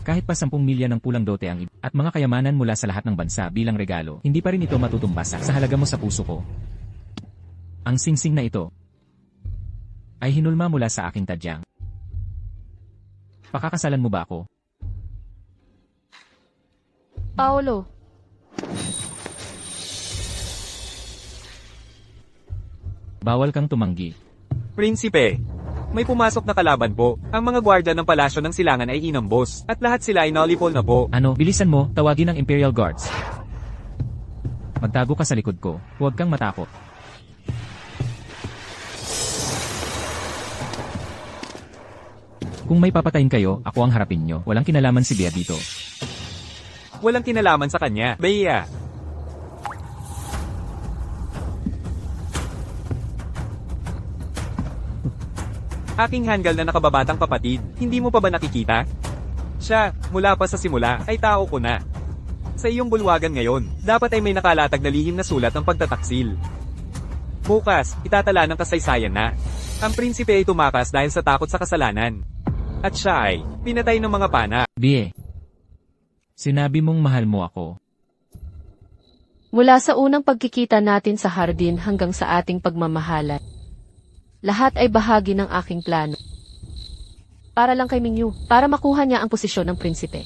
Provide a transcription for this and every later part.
Kahit pa 10 milya ng pulang dote ang at mga kayamanan mula sa lahat ng bansa bilang regalo, hindi pa rin ito matutumbas sa halaga mo sa puso ko. Ang singsing na ito ay hinulma mula sa aking tadyang. Pakakasalan mo ba ako? Paolo, Bawal kang tumanggi. Prinsipe, may pumasok na kalaban po. Ang mga gwardya ng palasyo ng silangan ay inambos, at lahat sila ay nolipol na po. Ano, bilisan mo, tawagin ang Imperial Guards. Magtago ka sa likod ko, huwag kang matakot. Kung may papatayin kayo, ako ang harapin nyo. Walang kinalaman si Bea dito. Walang kinalaman sa kanya, Bea. Aking hanggal na nakababatang kapatid, hindi mo pa ba nakikita? Siya, mula pa sa simula, ay tao ko na. Sa iyong bulwagan ngayon, dapat ay may nakalatag na lihim na sulat ng pagtataksil. Bukas, itatala ng kasaysayan na. Ang prinsipe ay tumakas dahil sa takot sa kasalanan. At siya ay pinatay ng mga pana. Bea, sinabi mong mahal mo ako. mula sa unang pagkikita natin sa hardin hanggang sa ating pagmamahalan, lahat ay bahagi ng aking plano. Para lang kay Mingyu, para makuha niya ang posisyon ng prinsipe.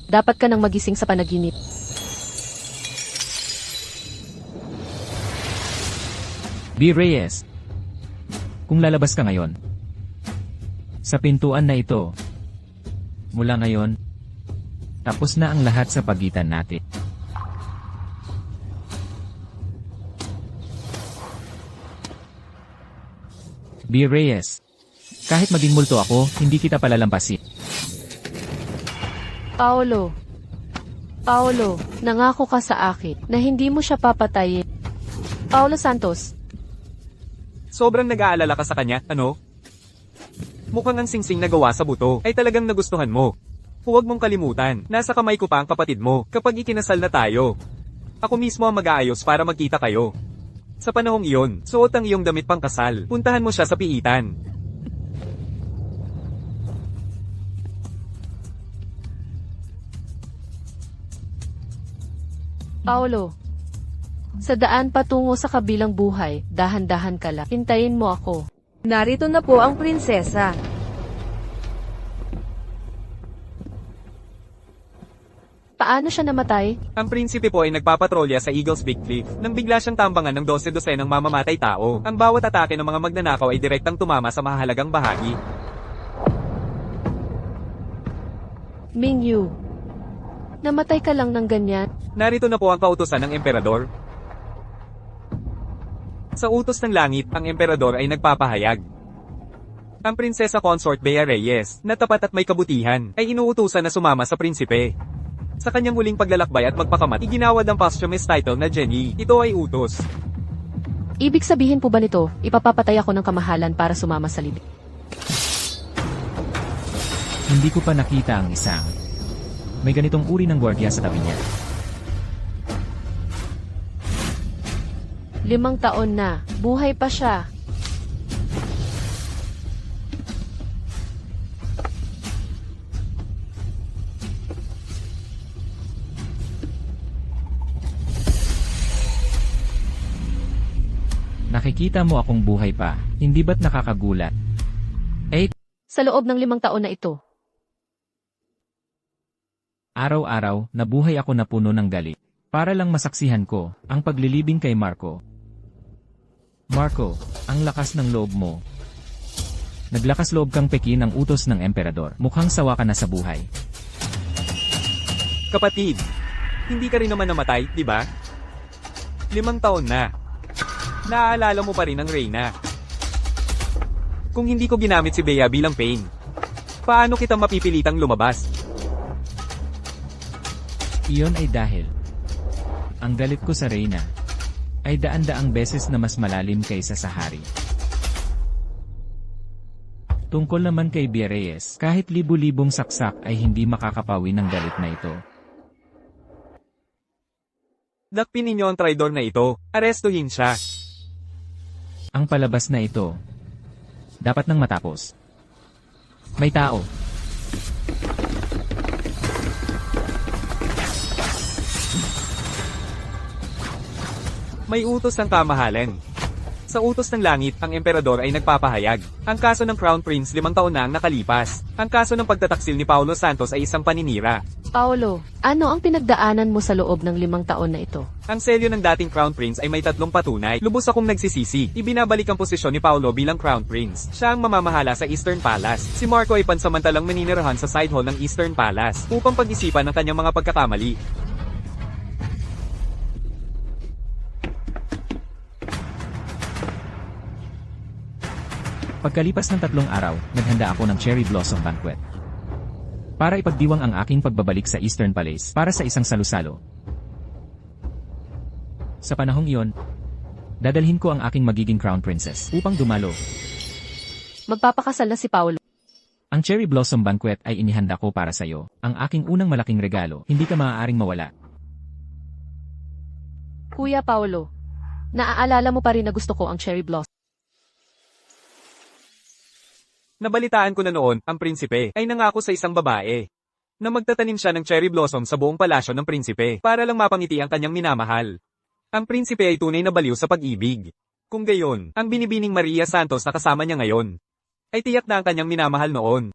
Dapat ka nang magising sa panaginip. B. Reyes, kung lalabas ka ngayon, sa pintuan na ito, mula ngayon, tapos na ang lahat sa pagitan natin. B. Reyes, kahit maging multo ako, hindi kita palalampasin. Paolo, nangako ka sa akin na hindi mo siya papatayin. Paolo Santos. Sobrang nag-aalala ka sa kanya, ano? Mukhang ang singsing na gawa sa buto ay talagang nagustuhan mo. Huwag mong kalimutan, nasa kamay ko pa ang kapatid mo kapag ikinasal na tayo. Ako mismo ang mag-aayos para magkita kayo. Sa panahong iyon, suot ang iyong damit pangkasal. Puntahan mo siya sa piitan. Paolo, sa daan patungo sa kabilang buhay, dahan-dahan ka lang. Hintayin mo ako. Narito na po ang prinsesa. Paano siya namatay? Ang prinsipe po ay nagpapatrolya sa Eagles Big Cliff nang bigla siyang tambangan ng 12 ng mamamatay tao. Ang bawat atake ng mga magnanakaw ay direktang tumama sa mahalagang bahagi. Mingyu, namatay ka lang ng ganyan? Narito na po ang kautusan ng emperador. Sa utos ng langit, ang emperador ay nagpapahayag. Ang prinsesa consort Bea Reyes, na tapat at may kabutihan, ay inuutusan na sumama sa prinsipe. Sa kanyang huling paglalakbay at magpakamat, iginawad ang posthumous title na Jenny. Ito ay utos. Ibig sabihin po ba nito, ipapapatay ako ng kamahalan para sumama sa libing? Hindi ko pa nakita ang isang may ganitong uri ng gwardiya sa tabi niya. 5 taon na, buhay pa siya. Nakikita mo akong buhay pa, hindi ba't nakakagulat? Sa loob ng 5 taon na ito, Araw-araw, nabuhay ako na puno ng galit. Para lang masaksihan ko, ang paglilibing kay Marco. Marco, ang lakas ng loob mo. Naglakas loob kang pekin ang utos ng emperador. Mukhang sawa ka na sa buhay. Kapatid, hindi ka rin naman namatay, di ba? 5 taon na. Naaalala mo pa rin ang Reyna. Kung hindi ko ginamit si Bea bilang pain, paano kita mapipilitang lumabas? Iyon ay dahil ang galit ko sa Reyna ay daan-daang beses na mas malalim kaysa sa hari. Tungkol naman kay Bea Reyes, kahit libu-libong saksak ay hindi makakapawi ng galit na ito. Dakpin ninyo ang traidor na ito. Arestuhin siya. Ang palabas na ito dapat nang matapos. May tao. May utos ng kamahalan. Sa utos ng langit, ang emperador ay nagpapahayag. Ang kaso ng Crown Prince 5 taon na ang nakalipas. Ang kaso ng pagtataksil ni Paulo Santos ay isang paninira. Paolo, ano ang pinagdaanan mo sa loob ng 5 taon na ito? Ang selyo ng dating Crown Prince ay may 3 patunay. Lubos akong nagsisisi. Ibinabalik ang posisyon ni Paulo bilang Crown Prince. Siya ang mamamahala sa Eastern Palace. Si Marco ay pansamantalang maninirahan sa side hall ng Eastern Palace upang pag-isipan ang kanyang mga pagkakamali. Pagkalipas ng 3 araw, naghanda ako ng Cherry Blossom Banquet. Para ipagdiwang ang aking pagbabalik sa Eastern Palace para sa isang salusalo. Sa panahong iyon, dadalhin ko ang aking magiging Crown Princess upang dumalo. Magpapakasal na si Paolo. Ang Cherry Blossom Banquet ay inihanda ko para sa iyo. Ang aking unang malaking regalo, hindi ka maaaring mawala. Kuya Paolo, naaalala mo pa rin na gusto ko ang cherry blossom. Nabalitaan ko na noon, ang prinsipe ay nangako sa isang babae na magtatanim siya ng cherry blossom sa buong palasyo ng prinsipe para lang mapangiti ang kanyang minamahal. Ang prinsipe ay tunay na baliw sa pag-ibig. Kung gayon, ang binibining Maria Santos na kasama niya ngayon ay tiyak na ang kanyang minamahal noon.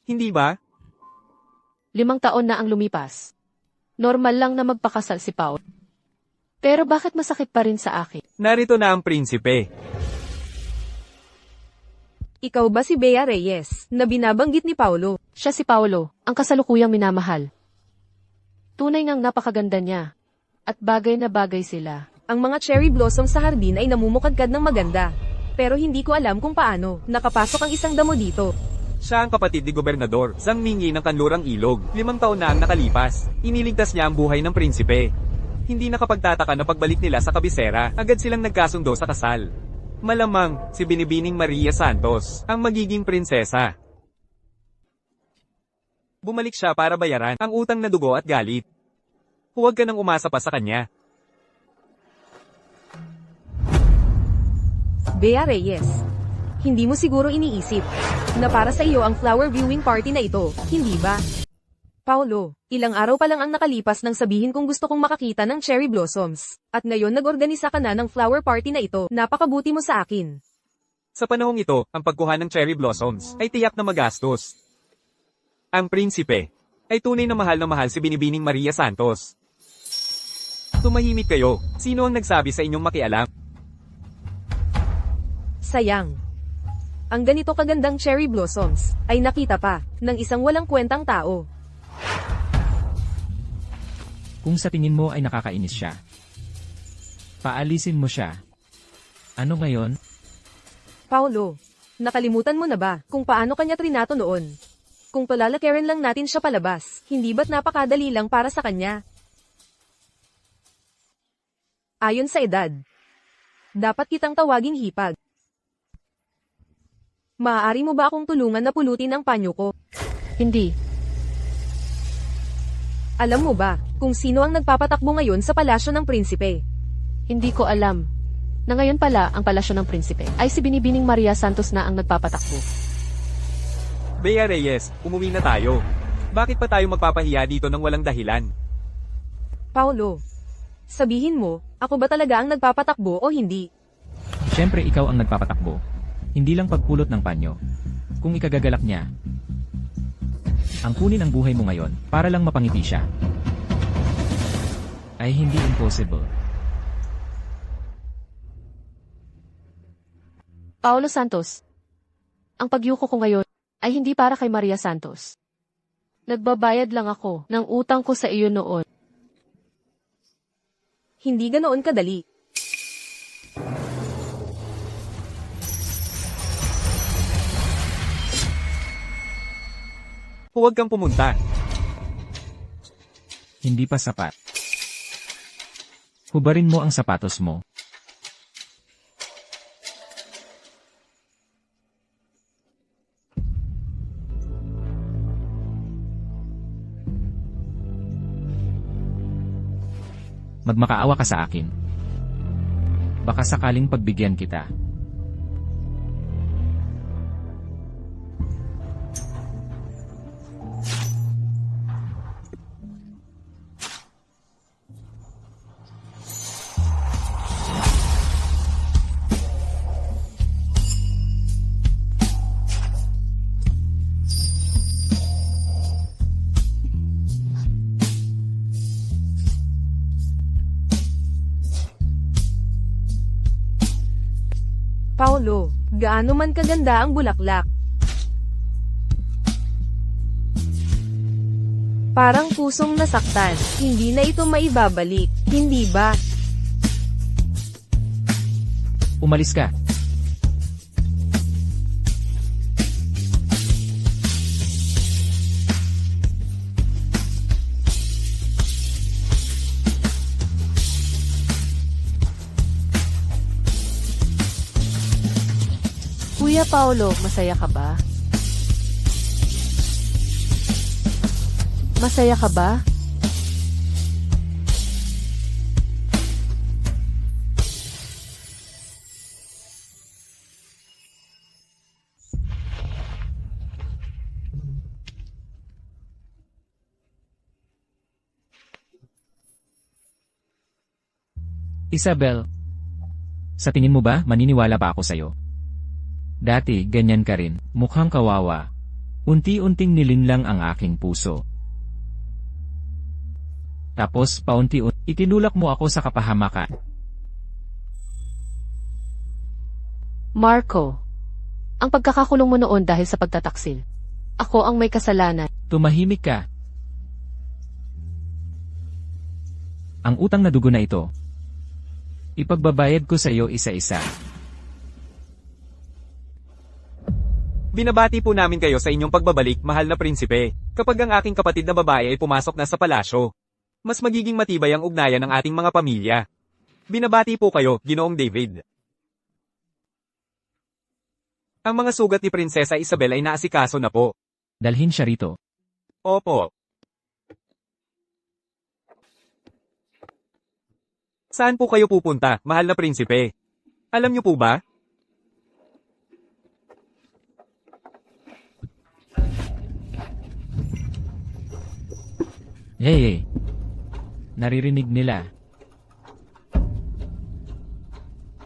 Hindi ba? 5 taon na ang lumipas. Normal lang na magpakasal si Paolo. Pero bakit masakit pa rin sa akin? Narito na ang prinsipe. Ikaw ba si Bea Reyes, na binabanggit ni Paulo? Siya si Paolo, ang kasalukuyang minamahal. Tunay ngang napakaganda niya. At bagay na bagay sila. Ang mga cherry blossom sa hardin ay namumukadkad ng maganda. Pero hindi ko alam kung paano nakapasok ang isang damo dito. Siya ang kapatid ni Gobernador, Zhang Mingyi ng Kanlurang Ilog. 5 taon na ang nakalipas. Iniligtas niya ang buhay ng prinsipe. Hindi nakapagtataka na pagbalik nila sa kabisera, agad silang nagkasundo sa kasal. Malamang, si Binibining Maria Santos, ang magiging prinsesa. Bumalik siya para bayaran ang utang na dugo at galit. Huwag ka nang umasa pa sa kanya. Bea Reyes, hindi mo siguro iniisip na para sa iyo ang flower viewing party na ito, hindi ba? Paulo, ilang araw pa lang ang nakalipas nang sabihin kong gusto kong makakita ng cherry blossoms. At ngayon nag-organisa ka na ng flower party na ito, napakabuti mo sa akin. Sa panahong ito, ang pagkuha ng cherry blossoms ay tiyak na magastos. Ang prinsipe ay tunay na mahal si Binibining Maria Santos. Tumahimik kayo. Sino ang nagsabi sa inyong makialam? Sayang. Ang ganito kagandang cherry blossoms ay nakita pa ng isang walang kwentang tao. Kung sa tingin mo ay nakakainis siya, paalisin mo siya. Ano ngayon? Paulo, nakalimutan mo na ba kung paano kanya trinato noon? Kung palalakirin lang natin siya palabas, hindi ba't napakadali lang para sa kanya? Ayon sa edad, dapat kitang tawaging hipag. Maaari mo ba akong tulungan na pulutin ang panyo ko? Hindi. Alam mo ba kung sino ang nagpapatakbo ngayon sa palasyo ng prinsipe? Hindi ko alam. Na ngayon pala ang palasyo ng prinsipe ay si Binibining Maria Santos na ang nagpapatakbo. Bea Reyes, umuwi na tayo. Bakit pa tayo magpapahiya dito ng walang dahilan? Paulo, sabihin mo, ako ba talaga ang nagpapatakbo o hindi? Siyempre ikaw ang nagpapatakbo. Hindi lang pagpulot ng panyo. Kung ikagagalak niya, ang kunin ang buhay mo ngayon para lang mapangiti siya, ay hindi impossible. Paolo Santos, ang pagyuko ko ngayon ay hindi para kay Maria Santos. Nagbabayad lang ako ng utang ko sa iyo noon. Hindi ganoon kadali. Huwag kang pumunta. Hindi pa sapat. Hubarin mo ang sapatos mo. Magmakaawa ka sa akin. Baka sakaling pagbigyan kita. Paolo, gaano man kaganda ang bulaklak. Parang pusong nasaktan, hindi na ito maibabalik, hindi ba? Umalis ka. Kuya Paolo, masaya ka ba? Masaya ka ba? Isabel, sa tingin mo ba maniniwala pa ako sa'yo? Dati, ganyan ka rin, mukhang kawawa. Unti-unting nilinlang ang aking puso. Tapos, paunti-unti, itinulak mo ako sa kapahamakan. Marco, ang pagkakakulong mo noon dahil sa pagtataksil. Ako ang may kasalanan. Tumahimik ka. Ang utang na dugo na ito, ipagbabayad ko sa iyo isa-isa. Binabati po namin kayo sa inyong pagbabalik, mahal na prinsipe. Kapag ang aking kapatid na babae ay pumasok na sa palasyo, mas magiging matibay ang ugnayan ng ating mga pamilya. Binabati po kayo, Ginoong David. Ang mga sugat ni Prinsesa Isabel ay naasikaso na po. Dalhin siya rito. Opo. Saan po kayo pupunta, mahal na prinsipe? Alam niyo po ba? Hey. Naririnig nila.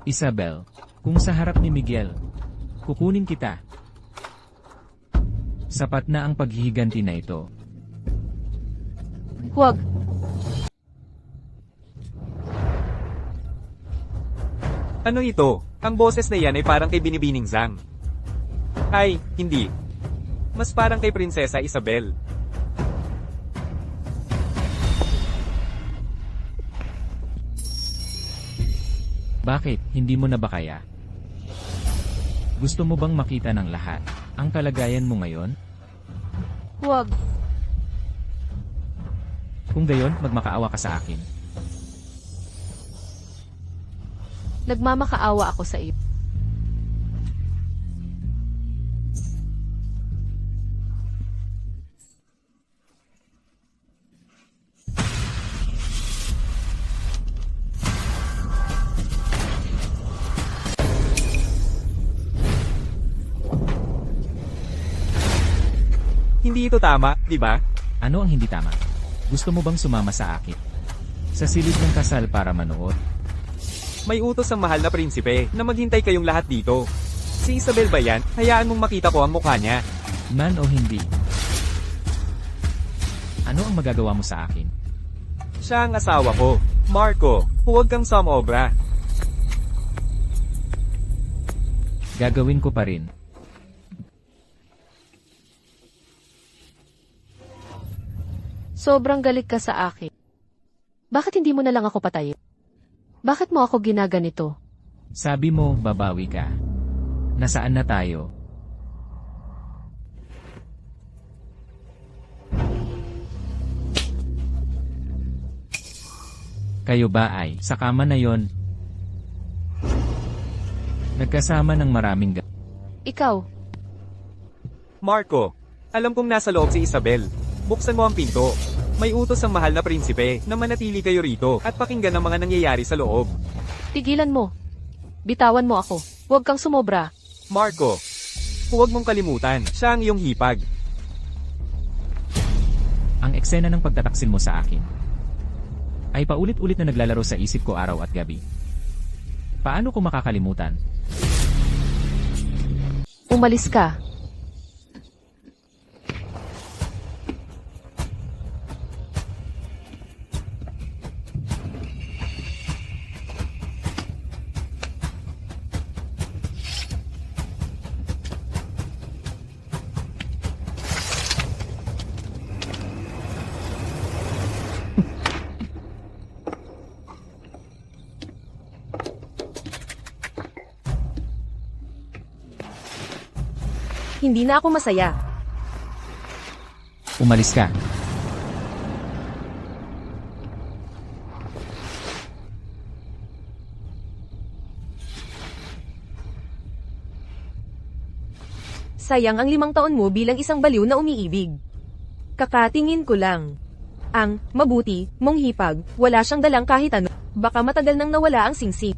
Isabel, kung sa harap ni Miguel, kukunin kita. Sapat na ang paghihiganti na ito. Huwag. Ano ito? Ang boses na yan ay parang kay Binibining Zhang. Ay, hindi. Mas parang kay Prinsesa Isabel. Bakit, hindi mo na ba kaya? Gusto mo bang makita ng lahat ang kalagayan mo ngayon? Huwag. Kung gayon, magmakaawa ka sa akin. Nagmamakaawa ako sa iyo. Hindi ito tama, di ba? Ano ang hindi tama? Gusto mo bang sumama sa akin? Sa silid ng kasal para manood? May utos ang mahal na prinsipe na maghintay kayong lahat dito. Si Isabel ba yan? Hayaan mong makita ko ang mukha niya. Man o hindi? Ano ang magagawa mo sa akin? Siya ang asawa ko. Marco, huwag kang sumobra. Gagawin ko pa rin. Sobrang galit ka sa akin. Bakit hindi mo na lang ako patayin? Bakit mo ako ginaganito? Sabi mo, babawi ka. Nasaan na tayo? Kayo ba ay, sa kama na yon? Nagkasama ng maraming Ikaw, Marco, alam kong nasa loob si Isabel. Buksan mo ang pinto. May utos ang mahal na prinsipe na manatili kayo rito at pakinggan ang mga nangyayari sa loob. tigilan mo. Bitawan mo ako. Huwag kang sumobra. Marco, huwag mong kalimutan, siya ang iyong hipag. Ang eksena ng pagtataksil mo sa akin ay paulit-ulit na naglalaro sa isip ko araw at gabi. Paano ko makakalimutan? Umalis ka. Hindi na ako masaya. Umalis ka. Sayang ang 5 taon mo bilang isang baliw na umiibig. Kakatingin ko lang. Ang mabuti mong hipag, wala siyang dalang kahit ano. Baka matagal nang nawala ang singsing.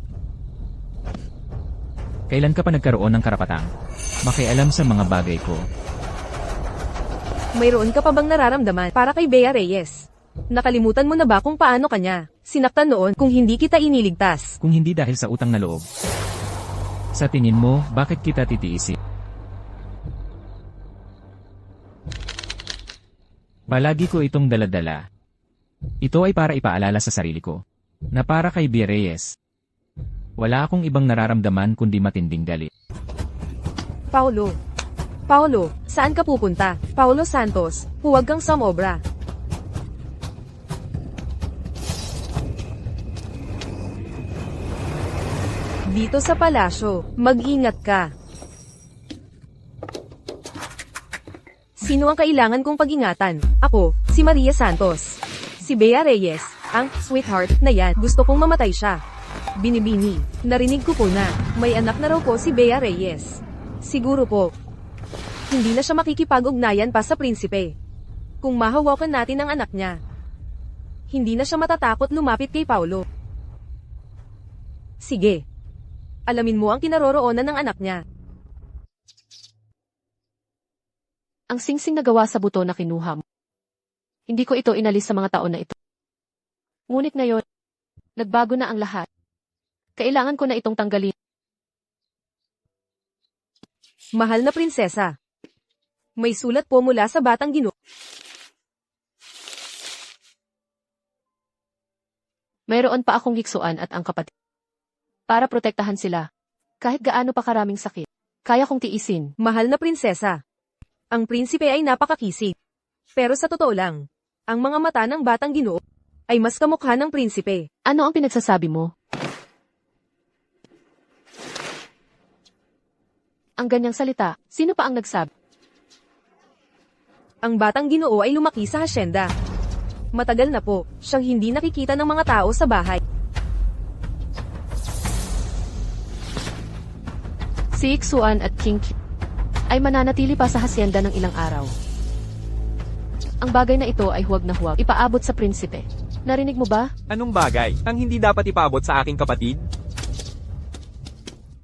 Kailan ka pa nagkaroon ng karapatang makialam sa mga bagay ko? Mayroon ka pa bang nararamdaman para kay Bea Reyes? Nakalimutan mo na ba kung paano kanya sinaktan noon kung hindi kita iniligtas? Kung hindi dahil sa utang na loob. Sa tingin mo, bakit kita titiisin? Palagi ko itong daladala. Ito ay para ipaalala sa sarili ko, na para kay Bea Reyes. Wala akong ibang nararamdaman kundi matinding galit. Paulo. Paulo, saan ka pupunta? Paulo Santos, huwag kang sumobra. Dito sa palasyo, mag-ingat ka. Sino ang kailangan kong pag-ingatan? Ako, si Maria Santos. Si Bea Reyes, ang sweetheart na yan. Gusto kong mamatay siya. Binibini, narinig ko po na, may anak na raw po si Bea Reyes. Siguro po, hindi na siya makikipag-ugnayan pa sa prinsipe. Kung mahawakan natin ang anak niya, hindi na siya matatakot lumapit kay Paulo. Sige. Alamin mo ang kinaroroonan ng anak niya. Ang singsing na gawa sa buto na kinuha mo. Hindi ko ito inalis sa mga taon na ito. Ngunit ngayon, nagbago na ang lahat. Kailangan ko na itong tanggalin. Mahal na prinsesa. May sulat po mula sa Batang Ginoo. Mayroon pa akong giksuan at ang kapatid. Para protektahan sila. Kahit gaano pa karaming sakit, kaya kong tiisin. Mahal na prinsesa. Ang prinsipe ay napakakisig. Pero sa totoo lang, ang mga mata ng Batang Ginoo ay mas kamukha ng prinsipe. Ano ang pinagsasabi mo? Ang ganyang salita, sino pa ang nagsabi? Ang Batang Ginoo ay lumaki sa hasyenda. Matagal na po, siyang hindi nakikita ng mga tao sa bahay. Si Iksuan at King Q ay mananatili pa sa hasyenda ng ilang araw. Ang bagay na ito ay huwag na huwag ipaabot sa prinsipe. Narinig mo ba? Anong bagay ang hindi dapat ipaabot sa aking kapatid?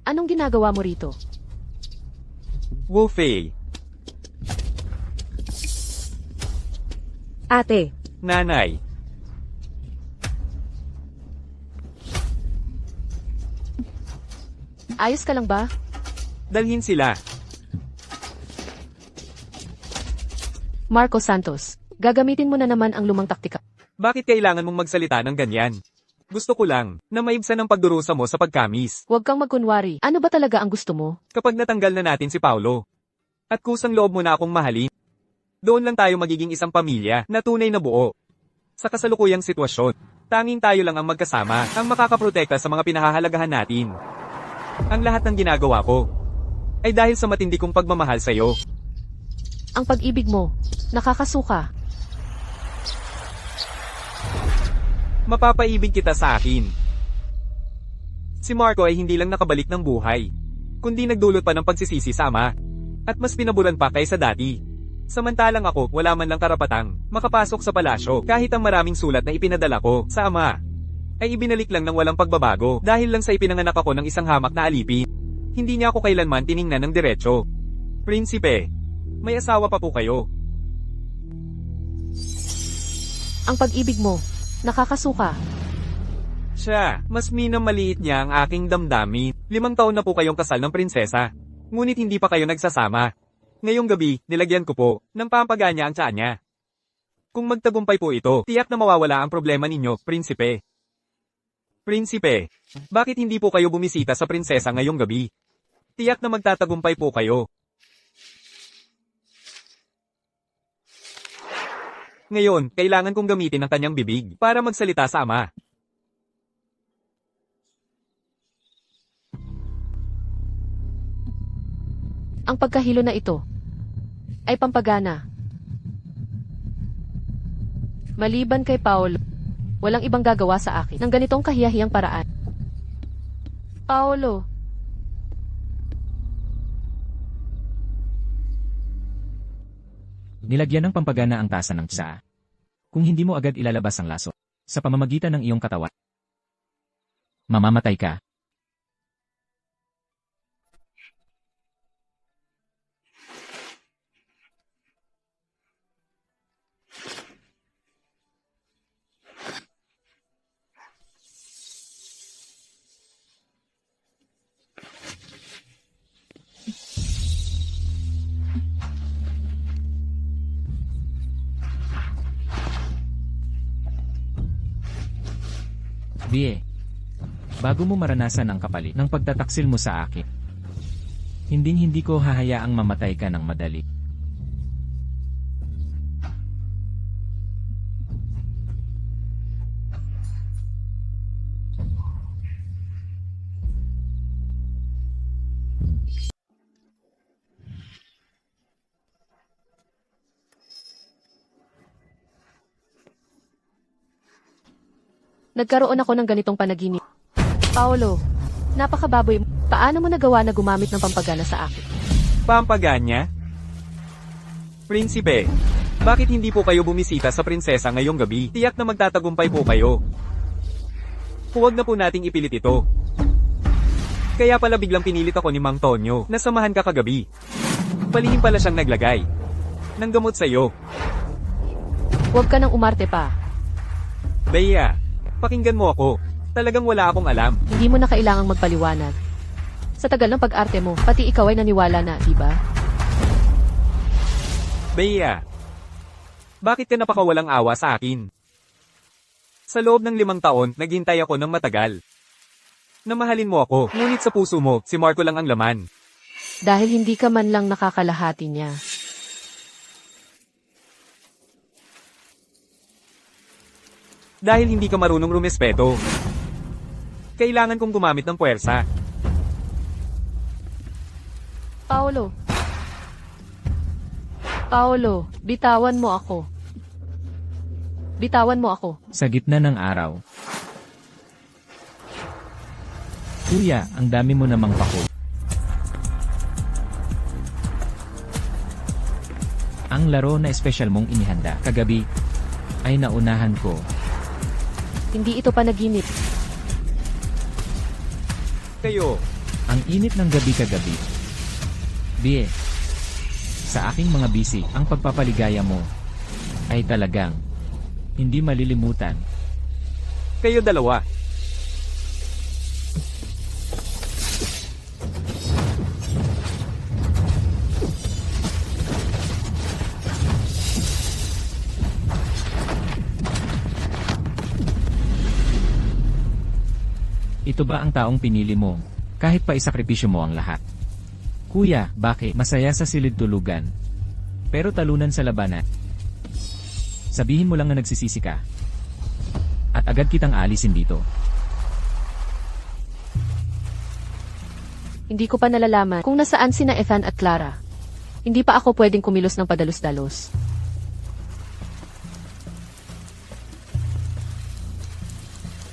Anong ginagawa mo rito? Wolfie, Ate, nanay, Ayos ka lang ba? dalhin sila. Marco Santos, gagamitin mo na naman ang lumang taktika. Bakit kailangan mong magsalita ng ganyan? Gusto ko lang na maibsan ang pagdurusa mo sa pagkamis. Huwag kang magkunwari. Ano ba talaga ang gusto mo? Kapag natanggal na natin si Paulo, at kusang loob mo na akong mahalin, doon lang tayo magiging isang pamilya na tunay na buo. Sa kasalukuyang sitwasyon, tanging tayo lang ang magkasama ang makakaprotekta sa mga pinahahalagahan natin. Ang lahat ng ginagawa ko ay dahil sa matindi kong pagmamahal sa iyo. Ang pag-ibig mo, nakakasuka. Mapapaibig kita sa akin. Si Marco ay hindi lang nakabalik ng buhay, kundi nagdulot pa ng pagsisisi sa ama, at mas pinaburan pa kaysa dati. Samantalang ako, wala man lang karapatang makapasok sa palasyo kahit ang maraming sulat na ipinadala ko sa ama ay ibinalik lang ng walang pagbabago dahil lang sa ipinanganak ako ng isang hamak na alipin. Hindi niya ako kailanman tiningnan ng diretso. Prinsipe, may asawa pa po kayo. Ang pag-ibig mo, nakakasuka. Siya, mas minamaliit niya ang aking damdamin. 5 taon na po kayong kasal ng prinsesa. Ngunit hindi pa kayo nagsasama. Ngayong gabi, nilagyan ko po ng pampaganya ang tiyan niya. Kung magtagumpay po ito, tiyak na mawawala ang problema ninyo, prinsipe. Prinsipe, bakit hindi po kayo bumisita sa prinsesa ngayong gabi? Tiyak na magtatagumpay po kayo. Ngayon, kailangan kong gamitin ang kanyang bibig para magsalita sa ama. Ang pagkahilo na ito, ay pampagana. Maliban kay Paolo, walang ibang gagawa sa akin ng ganitong kahiyahiyang paraan. Paolo, Nilagyan ng pampagana ang tasa ng tsa. Kung hindi mo agad ilalabas ang laso, sa pamamagitan ng iyong katawan, mamamatay ka. Bie, bago mo maranasan ang kapalit ng pagtataksil mo sa akin, hindi ko hahayaang mamatay ka ng madali. nagkaroon ako ng ganitong panaginip. Paolo, napakababoy mo. Paano mo nagawa na gumamit ng pampagana sa akin? Pampaganya? Prinsipe, bakit hindi po kayo bumisita sa prinsesa ngayong gabi? Tiyak na magtatagumpay po kayo. Huwag na po nating ipilit ito. Kaya pala biglang pinilit ako ni Mang Tonyo na samahan ka kagabi. Palihim pala siyang naglagay ng gamot sa'yo. Huwag ka nang umarte pa. Bea, pakinggan mo ako. Talagang wala akong alam. Hindi mo na kailangang magpaliwanag. Sa tagal ng pag-arte mo, pati ikaw ay naniwala na, di ba? Bea, bakit ka napakawalang awa sa akin? Sa loob ng 5 taon, naghintay ako ng matagal. Namahalin mo ako, ngunit sa puso mo, si Marco lang ang laman. Dahil hindi ka man lang nakakalahati niya. Dahil hindi ka marunong rumespeto. Kailangan kong gumamit ng puwersa. Paolo. Paolo, bitawan mo ako. Bitawan mo ako. Sa gitna ng araw. Kuya, ang dami mo namang pako. Ang laro na espesyal mong inihanda kagabi ay naunahan ko. Hindi ito panaginip. Kayo, Ang init ng gabi kagabi. Bie, sa aking mga bisig, ang pagpapaligaya mo ay talagang hindi malilimutan. kayo dalawa. Ito ba ang taong pinili mo? Kahit pa isakripisyo mo ang lahat. Kuya, bakit? Masaya sa silid tulugan. Pero talunan sa labanan. Sabihin mo lang na nagsisisi ka. At agad kitang alisin dito. Hindi ko pa nalalaman kung nasaan sina Ethan at Clara. Hindi pa ako pwedeng kumilos ng padalos-dalos.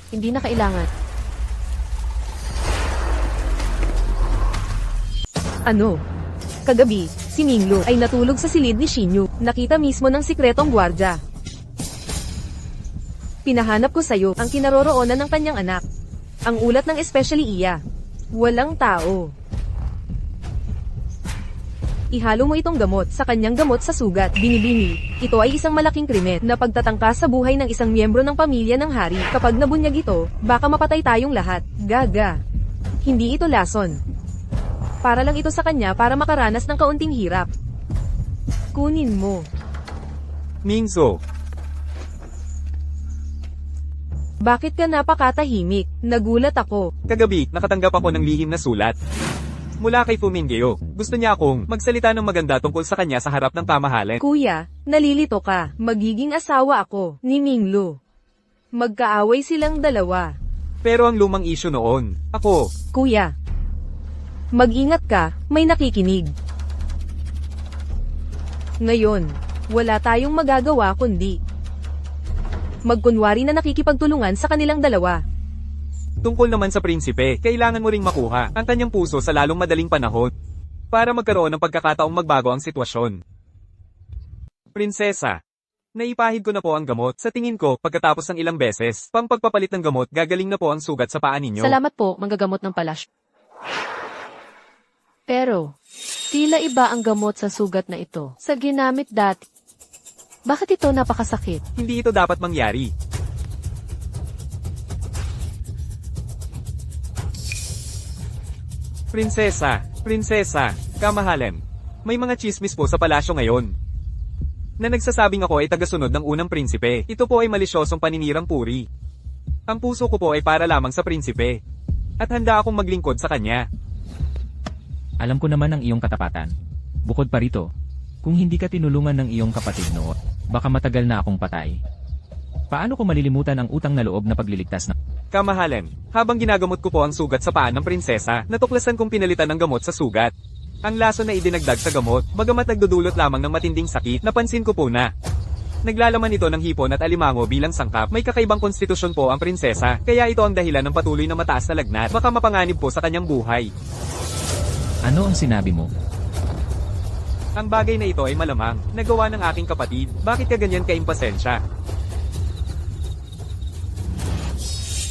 Hindi na kailangan. Ano? Kagabi, si Minglu ay natulog sa silid ni Shinyu. Nakita mismo ng sikretong gwardya. Pinahanap ko sa'yo ang kinaroroonan ng kanyang anak. Ang ulat ng especially iya. Walang tao. Ihalo mo itong gamot sa kanyang gamot sa sugat, binibini. Ito ay isang malaking krimen na pagtatangka sa buhay ng isang miyembro ng pamilya ng hari. Kapag nabunyag ito, baka mapatay tayong lahat. Gaga. Hindi ito lason. Para lang ito sa kanya para makaranas ng kaunting hirap. Kunin mo. Mingso, Bakit ka napakatahimik? Nagulat ako. kagabi, nakatanggap ako ng lihim na sulat. Mula kay Fumingeo. Gusto niya akong magsalita ng maganda tungkol sa kanya sa harap ng pamahalan. Kuya, nalilito ka. Magiging asawa ako ni Minglu. Magkaaway silang dalawa. Pero ang lumang issue noon, ako, Kuya, mag-ingat ka, may nakikinig. Ngayon, wala tayong magagawa kundi magkunwari na nakikipagtulungan sa kanilang dalawa. Tungkol naman sa prinsipe, kailangan mo ring makuha ang kanyang puso sa lalong madaling panahon para magkaroon ng pagkakataong magbago ang sitwasyon. Prinsesa, naipahid ko na po ang gamot. Sa tingin ko, pagkatapos ng ilang beses, pang pagpapalit ng gamot, gagaling na po ang sugat sa paa ninyo. Salamat po, manggagamot ng palasyo. Pero, tila iba ang gamot sa sugat na ito sa ginamit dati. Bakit ito napakasakit? Hindi ito dapat mangyari. Prinsesa, kamahalan. May mga chismis po sa palasyo ngayon na nagsasabing ako ay tagasunod ng unang prinsipe. Ito po ay malisyosong paninirang puri. Ang puso ko po ay para lamang sa prinsipe. At handa akong maglingkod sa kanya. Alam ko naman ang iyong katapatan. Bukod pa rito, kung hindi ka tinulungan ng iyong kapatid no, baka matagal na akong patay. Paano ko malilimutan ang utang na loob na pagliligtas na... Kamahalan, habang ginagamot ko po ang sugat sa paa ng prinsesa, natuklasan kong pinalitan ng gamot sa sugat. Ang laso na idinagdag sa gamot, bagamat nagdudulot lamang ng matinding sakit, napansin ko po na naglalaman ito ng hipon at alimango bilang sangkap. May kakaibang konstitusyon po ang prinsesa, kaya ito ang dahilan ng patuloy na mataas na lagnat. Baka mapanganib po sa kanyang buhay. Ano ang sinabi mo? Ang bagay na ito ay malamang nagawa ng aking kapatid. Bakit ka ganyan kaimpasensya?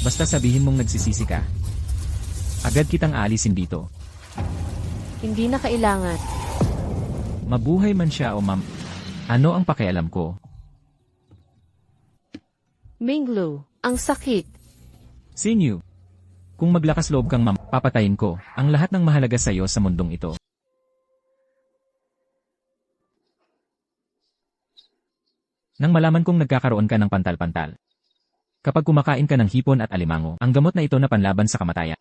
Basta sabihin mong nagsisisi ka. Agad kitang alisin dito. Hindi na kailangan. Mabuhay man siya o ma'am. Ano ang pakialam ko? Minglu, ang sakit. Sinyu. Kung maglakas loob kang ma'am, papatayin ko ang lahat ng mahalaga sa iyo sa mundong ito. Nang malaman kong nagkakaroon ka ng pantal-pantal. Kapag kumakain ka ng hipon at alimango, ang gamot na ito na panlaban sa kamatayan,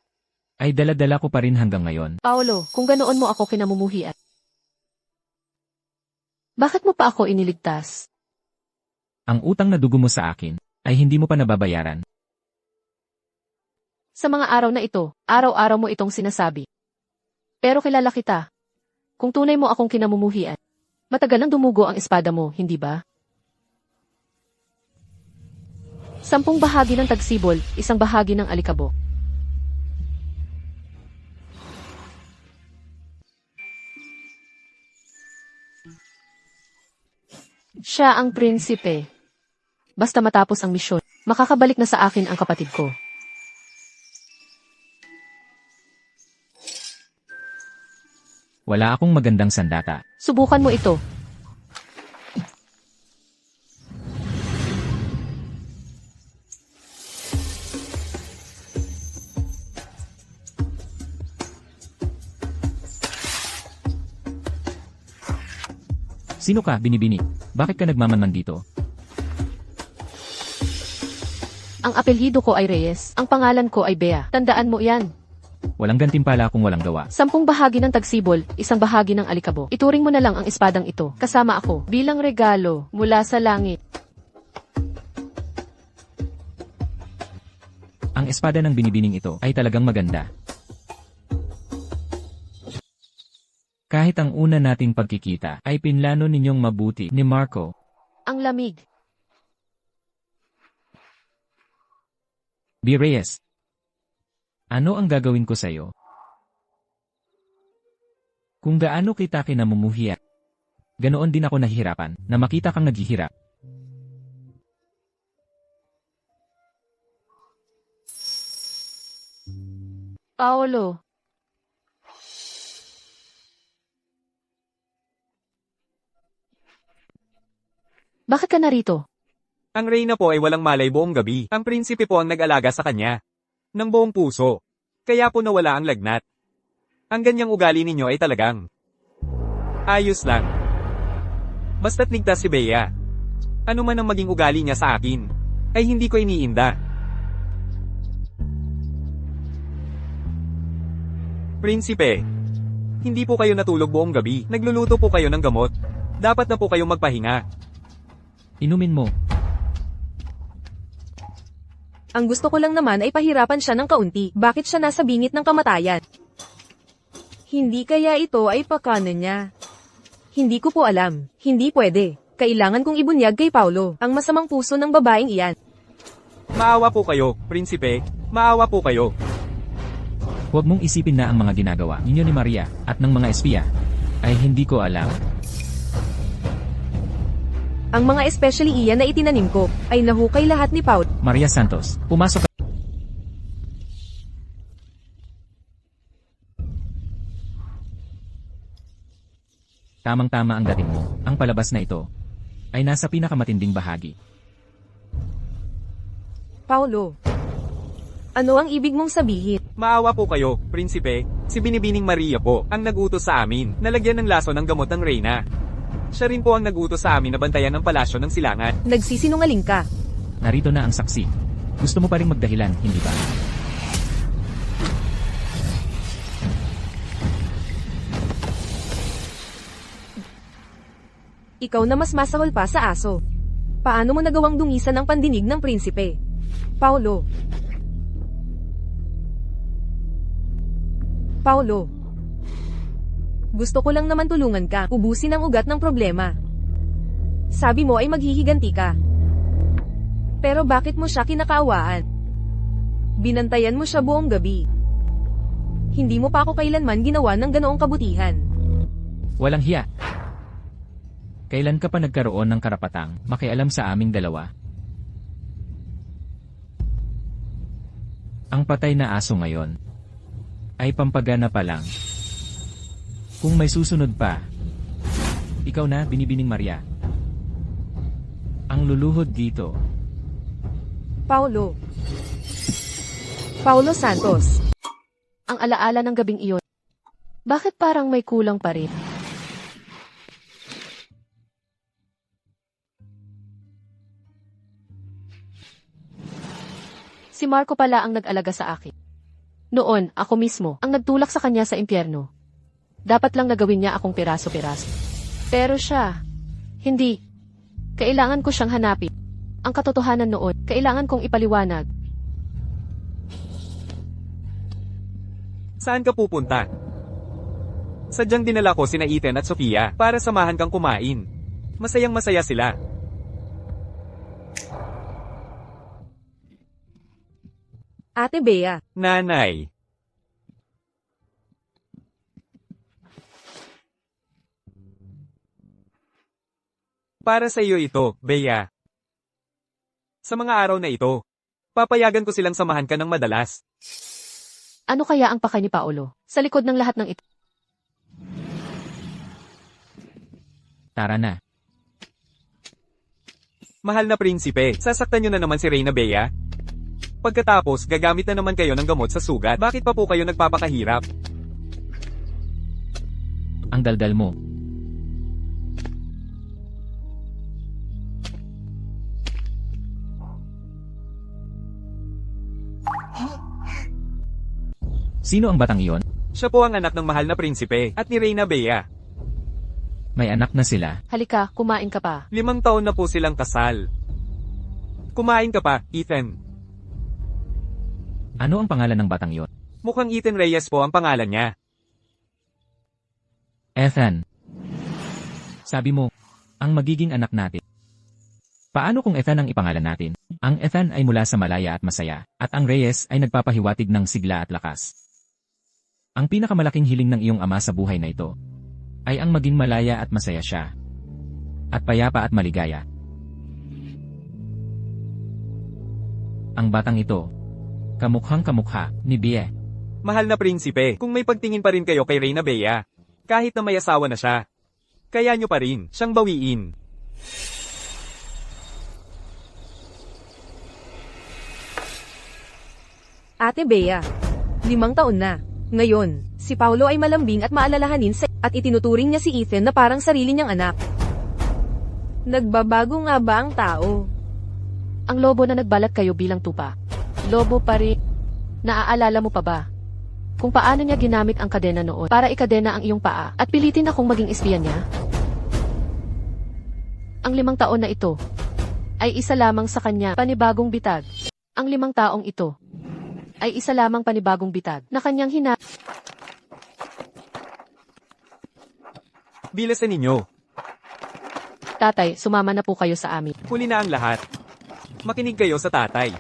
ay dala-dala ko pa rin hanggang ngayon. Paolo, kung ganoon mo ako kinamumuhian, bakit mo pa ako iniligtas? Ang utang na dugo mo sa akin, ay hindi mo pa nababayaran. Sa mga araw na ito, araw-araw mo itong sinasabi. Pero kilala kita. Kung tunay mo akong kinamumuhian, matagal nang dumugo ang espada mo, hindi ba? 10 bahagi ng tagsibol, 1 bahagi ng alikabok. Siya ang prinsipe. Basta matapos ang misyon, makakabalik na sa akin ang kapatid ko. Wala akong magandang sandata. Subukan mo ito. Sino ka, Binibini? Bakit ka nagmamanman dito? Ang apelyido ko ay Reyes, ang pangalan ko ay Bea. Tandaan mo yan. Walang gantimpala kung walang gawa. 10 bahagi ng tagsibol, 1 bahagi ng alikabok. Ituring mo na lang ang espadang ito, kasama ako, bilang regalo, mula sa langit. Ang espada ng binibining ito ay talagang maganda. Kahit ang una nating pagkikita ay pinlano ninyong mabuti ni Marco. Ang lamig. B. Reyes. Ano ang gagawin ko sa'yo? Kung gaano kita kinamumuhiya, ganoon din ako nahihirapan na makita kang naghihirap. Paolo. Bakit ka narito? Ang reyna po ay walang malay buong gabi. Ang prinsipe po ang nag-alaga sa kanya ng buong puso. Kaya po nawala ang lagnat. Ang ganyang ugali ninyo ay talagang ayos lang. Basta't ligtas si Bea. Ano man ang maging ugali niya sa akin, ay hindi ko iniinda. Prinsipe, hindi po kayo natulog buong gabi. Nagluluto po kayo ng gamot. Dapat na po kayong magpahinga. Inumin mo. Ang gusto ko lang naman ay pahirapan siya ng kaunti. Bakit siya nasa bingit ng kamatayan? Hindi kaya ito ay pakano niya. Hindi ko po alam. Hindi pwede. Kailangan kong ibunyag kay Paulo ang masamang puso ng babaeng iyan. Maawa po kayo, prinsipe. Maawa po kayo. Huwag mong isipin na ang mga ginagawa ninyo ni Maria at ng mga espiya ay hindi ko alam. Ang mga especially iyan na itinanim ko ay nahukay lahat ni Paulo. Maria Santos, pumasok ka. Tamang-tama ang dating mo. Ang palabas na ito ay nasa pinakamatinding bahagi. Paulo, ano ang ibig mong sabihin? Maawa po kayo, prinsipe. Si Binibining Maria po ang nag-utos sa amin na lagyan ng laso ng gamot ng reyna. Siya rin po ang nag-utos sa amin na bantayan ang palasyo ng silangan. Nagsisinungaling ka. Narito na ang saksi. Gusto mo pa ring magdahilan, hindi ba? Ikaw na mas masahol pa sa aso. Paano mo nagawang dungisan ang pandinig ng prinsipe? Paulo. Paulo. Gusto ko lang naman tulungan ka, ubusin ang ugat ng problema. Sabi mo ay maghihiganti ka. Pero bakit mo siya kinakaawaan? Binantayan mo siya buong gabi. Hindi mo pa ako kailanman ginawa ng ganoong kabutihan. Walang hiya. Kailan ka pa nagkaroon ng karapatang makialam sa aming dalawa? Ang patay na aso ngayon ay pampagana pa lang. Kung may susunod pa, ikaw na, Binibining Maria. Ang luluhod dito. Paulo. Paulo Santos. Ang alaala ng gabing iyon. Bakit parang may kulang pa rin? Si Marco pala ang nag-alaga sa akin. Noon, ako mismo ang nagtulak sa kanya sa impyerno. Dapat lang nagawin niya akong piraso-piraso. Pero siya, hindi. Kailangan ko siyang hanapin. Ang katotohanan noon, kailangan kong ipaliwanag. Saan ka pupunta? Sadyang dinala ko sina Ethan at Sofia para samahan kang kumain. Masayang masaya sila. Ate Bea. Nanay. Para sa iyo ito, Bea. Sa mga araw na ito, papayagan ko silang samahan ka ng madalas. Ano kaya ang pakay ni Paolo? Sa likod ng lahat ng ito. Tara na. Mahal na prinsipe, sasaktan niyo na naman si Reyna Bea. Pagkatapos, gagamit na naman kayo ng gamot sa sugat. Bakit pa po kayo nagpapakahirap? Ang daldal mo. Sino ang batang iyon? Siya po ang anak ng mahal na prinsipe at ni Reyna Bea. May anak na sila. Halika, kumain ka pa. 5 taon na po silang kasal. Kumain ka pa, Ethan. Ano ang pangalan ng batang iyon? Mukhang Ethan Reyes po ang pangalan niya. Ethan. Sabi mo, ang magiging anak natin. Paano kung Ethan ang ipangalan natin? Ang Ethan ay mula sa malaya at masaya, at ang Reyes ay nagpapahiwatig ng sigla at lakas. Ang pinakamalaking hiling ng iyong ama sa buhay na ito ay ang maging malaya at masaya siya. At payapa at maligaya. Ang batang ito, kamukhang kamukha ni Bea. Mahal na prinsipe, kung may pagtingin pa rin kayo kay Reyna Bea, kahit na may asawa na siya, kaya nyo pa rin siyang bawiin. Ate Bea. 5 taon na. Ngayon, si Paulo ay malambing at maalalahanin at itinuturing niya si Ethan na parang sarili niyang anak. Nagbabago nga ba ang tao? Ang lobo na nagbalat kayo bilang tupa. Lobo pa rin. Naaalala mo pa ba? Kung paano niya ginamit ang kadena noon para ikadena ang iyong paa at pilitin akong maging espiya niya? Ang 5 taon na ito ay isa lamang sa kanya panibagong bitag. Ang 5 taong ito ay isa lamang panibagong bitag na kanyang Bilasan ninyo. Tatay, sumama na po kayo sa amin. Huli na ang lahat. Makinig kayo sa tatay.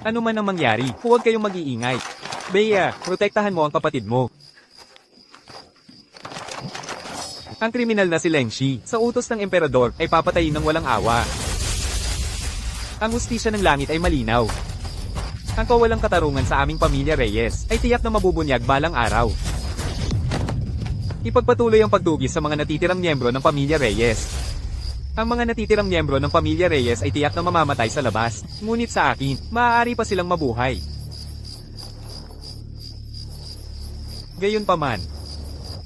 Ano man ang mangyari, huwag kayong mag-iingay. Bea, protektahan mo ang kapatid mo. Ang kriminal na si Lengshi, sa utos ng emperador, ay papatayin ng walang awa. Ang hustisya ng langit ay malinaw. Ang kawalang katarungan sa aming pamilya Reyes, ay tiyak na mabubunyag balang araw. Ipagpatuloy ang pagtugis sa mga natitirang miyembro ng pamilya Reyes. Ang mga natitirang miyembro ng pamilya Reyes ay tiyak na mamamatay sa labas, ngunit sa akin, maaari pa silang mabuhay. Gayunpaman,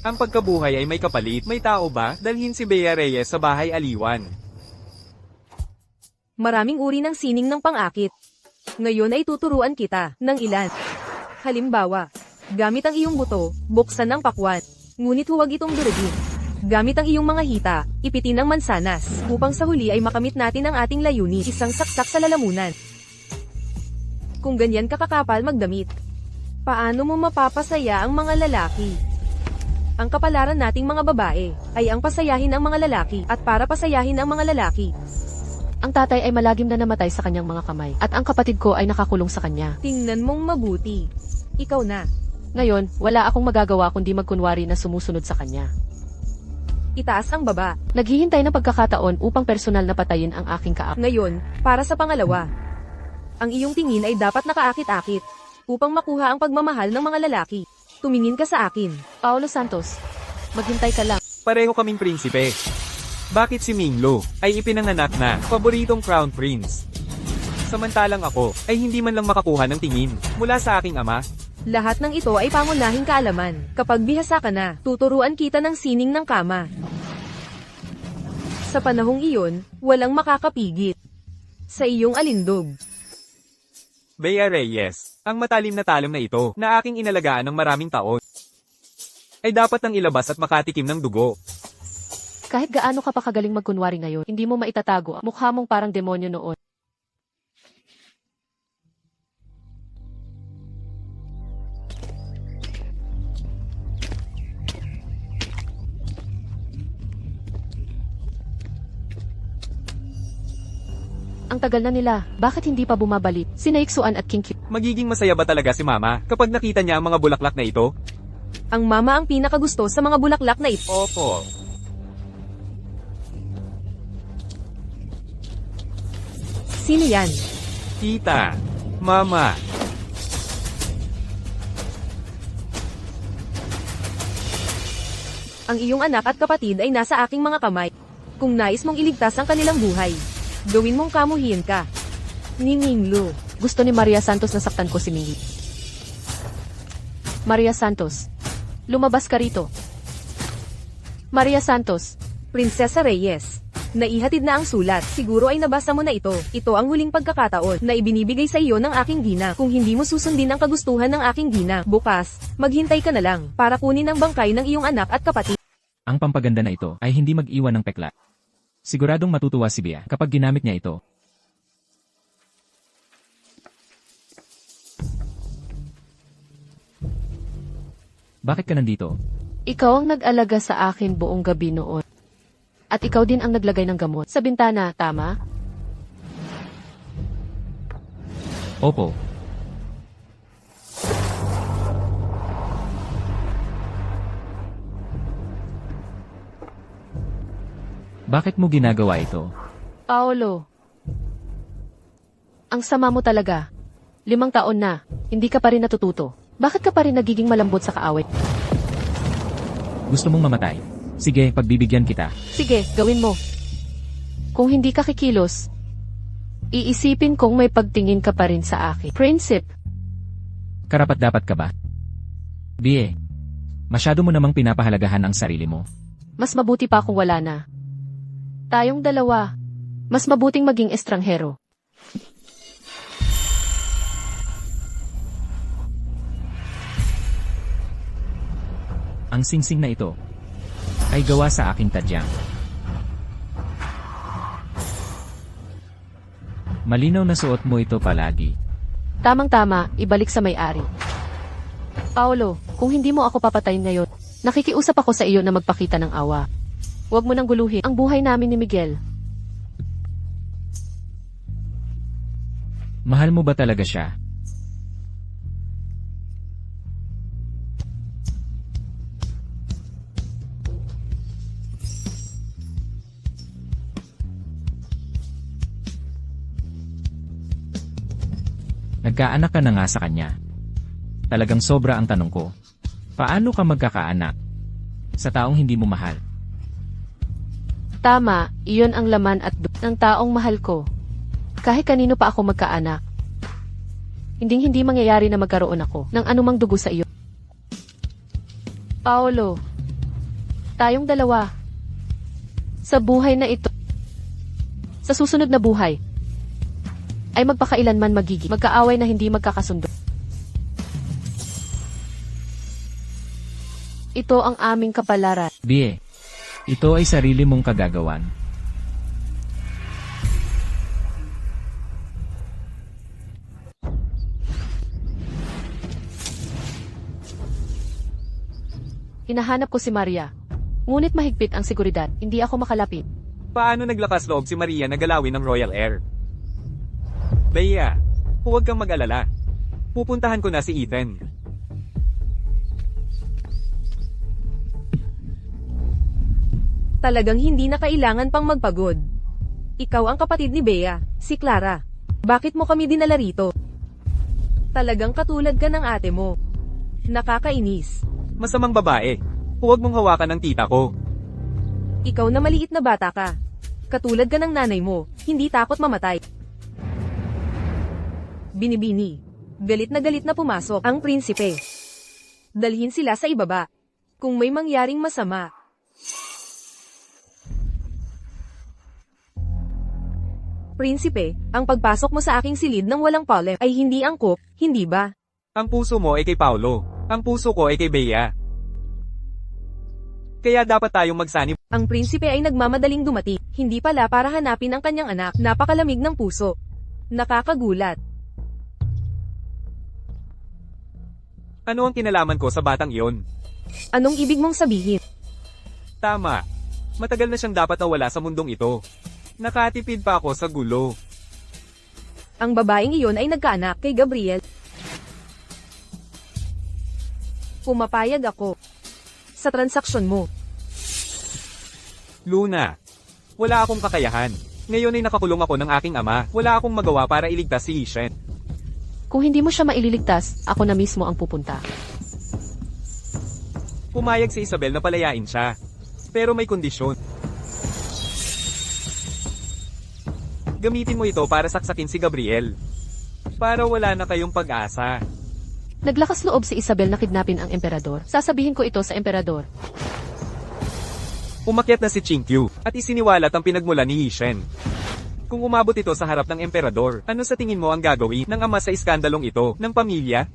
ang pagkabuhay ay may kapalit. May tao ba? Dalhin si Bea Reyes sa bahay aliwan. Maraming uri ng sining ng pang-akit. Ngayon ay tuturuan kita ng ilan. Halimbawa, gamit ang iyong buto, buksan ang pakwan. Ngunit huwag itong durugin. Gamit ang iyong mga hita, ipitin ang mansanas, upang sa huli ay makamit natin ang ating layunin, isang saksak sa lalamunan. Kung ganyan ka kakapal magdamit, paano mo mapapasaya ang mga lalaki? Ang kapalaran nating mga babae, ay ang pasayahin ang mga lalaki, at para pasayahin ang mga lalaki. Ang tatay ay malagim na namatay sa kanyang mga kamay, at ang kapatid ko ay nakakulong sa kanya. Tingnan mong mabuti. Ikaw na. Ngayon, wala akong magagawa kundi magkunwari na sumusunod sa kanya. Itaas ang baba. Naghihintay ng pagkakataon upang personal na patayin ang aking kaak. Ngayon, para sa pangalawa. Ang iyong tingin ay dapat nakaakit-akit, upang makuha ang pagmamahal ng mga lalaki. Tumingin ka sa akin. Paolo Santos, maghintay ka lang. Pareho kaming prinsipe. Bakit si Minglo ay ipinanganak na paboritong crown prince? Samantalang ako ay hindi man lang makakuha ng tingin mula sa aking ama. Lahat ng ito ay pangunahing kaalaman. Kapag bihasa ka na, tuturuan kita ng sining ng kama. Sa panahong iyon, walang makakapigit sa iyong alindog. Bea Reyes, ang matalim na talim na ito na aking inalagaan ng maraming taon ay dapat nang ilabas at makatikim ng dugo. Kahit gaano ka pa kagaling magkunwari ngayon, hindi mo maitatago ang mukha mong parang demonyo noon. Ang tagal na nila, bakit hindi pa bumabalik? Sinaiksuan at King Q. Magiging masaya ba talaga si Mama kapag nakita niya ang mga bulaklak na ito? Ang mama ang pinakagusto sa mga bulaklak na ito. Opo. Sino yan? Tita. Mama. Ang iyong anak at kapatid ay nasa aking mga kamay. Kung nais mong iligtas ang kanilang buhay, gawin mong kamuhian ka. Ninginglo. Gusto ni Maria Santos na saktan ko si Mingi. Maria Santos, lumabas ka rito. Maria Santos, Prinsesa Reyes. Naihatid na ang sulat. Siguro ay nabasa mo na ito. Ito ang huling pagkakataon na ibinibigay sa iyo ng aking gina. Kung hindi mo susundin ang kagustuhan ng aking gina, bukas, maghintay ka na lang para kunin ang bangkay ng iyong anak at kapatid. Ang pampaganda na ito ay hindi mag-iwan ng pekla. Siguradong matutuwa si Bea kapag ginamit niya ito. Bakit ka nandito? ikaw ang nag-alaga sa akin buong gabi noon. At ikaw din ang naglagay ng gamot sa bintana, tama? Opo. Bakit mo ginagawa ito? Paolo, ang sama mo talaga. 5 taon na, hindi ka pa rin natututo. Bakit ka pa rin nagiging malambot sa kaaway? Gusto mong mamatay? Sige, pagbibigyan kita. Sige, gawin mo. Kung hindi ka kikilos, iisipin kong may pagtingin ka pa rin sa akin. Prinsip, Karapat-dapat ka ba? Bea, masyado mo namang pinapahalagahan ang sarili mo. mas mabuti pa kung wala na. Tayong dalawa, mas mabuting maging estranghero. Ang singsing na ito ay gawa sa aking tadyang. Malinaw na suot mo ito palagi. Tamang-tama, ibalik sa may-ari. Paolo, kung hindi mo ako papatayin ngayon, nakikiusap ako sa iyo na magpakita ng awa. Huwag mo nang guluhin ang buhay namin ni Miguel. Mahal mo ba talaga siya? Nagkaanak ka na nga sa kanya. Talagang sobra ang tanong ko. Paano ka magkakaanak sa taong hindi mo mahal? Tama, iyon ang laman at ng taong mahal ko. Kahit kanino pa ako magkaanak. Hindi mangyayari na magkaroon ako ng anumang dugo sa iyo. Paolo, tayong dalawa. Sa buhay na ito, sa susunod na buhay, ay magpakailanman magiging magkaaway na hindi magkakasundo. Ito ang aming kapalaran. Bie, ito ay sarili mong kagagawan. Hinahanap ko si Maria. Ngunit mahigpit ang seguridad, hindi ako makalapit. Paano naglakas loob si Maria na galawin ng Royal Air? Bea, huwag kang mag-alala. Pupuntahan ko na si Ethan. Talagang hindi na kailangan pang magpagod. Ikaw ang kapatid ni Bea, si Clara. Bakit mo kami dinala rito? Talagang katulad ka ng ate mo. Nakakainis. Masamang babae. Huwag mong hawakan ang tita ko. Ikaw na maliit na bata ka. Katulad ka ng nanay mo, hindi takot mamatay. Binibini. Galit na pumasok ang prinsipe. Dalhin sila sa ibaba. Kung may mangyaring masama. Prinsipe, ang pagpasok mo sa aking silid ng walang palem ay hindi angkop, hindi ba? Ang puso mo ay kay Paolo. Ang puso ko ay kay Bea. Kaya dapat tayong magsanib. Ang prinsipe ay nagmamadaling dumating, hindi pala para hanapin ang kanyang anak. Napakalamig ng puso. Nakakagulat. Ano ang kinalaman ko sa batang iyon? Anong ibig mong sabihin? Tama. Matagal na siyang dapat nawala sa mundong ito. Nakatipid pa ako sa gulo. Ang babaeng iyon ay nagkaanak kay Gabriel. Pumapayag ako sa transaksyon mo. Luna, wala akong kakayahan. Ngayon ay nakakulong ako ng aking ama. Wala akong magawa para iligtas si Ishen. Kung hindi mo siya maililigtas, ako na mismo ang pupunta. Pumayag si Isabel na palayain siya. Pero may kondisyon. Gamitin mo ito para saksakin si Gabriel. Para wala na kayong pag-asa. Naglakas loob si Isabel na kidnapin ang emperador. Sasabihin ko ito sa emperador. Umakyat na si Chinkyu at isiniwalat ang pinagmula ni Hishen. Kung umabot ito sa harap ng emperador, ano sa tingin mo ang gagawin ng ama sa iskandalong ito ng pamilya?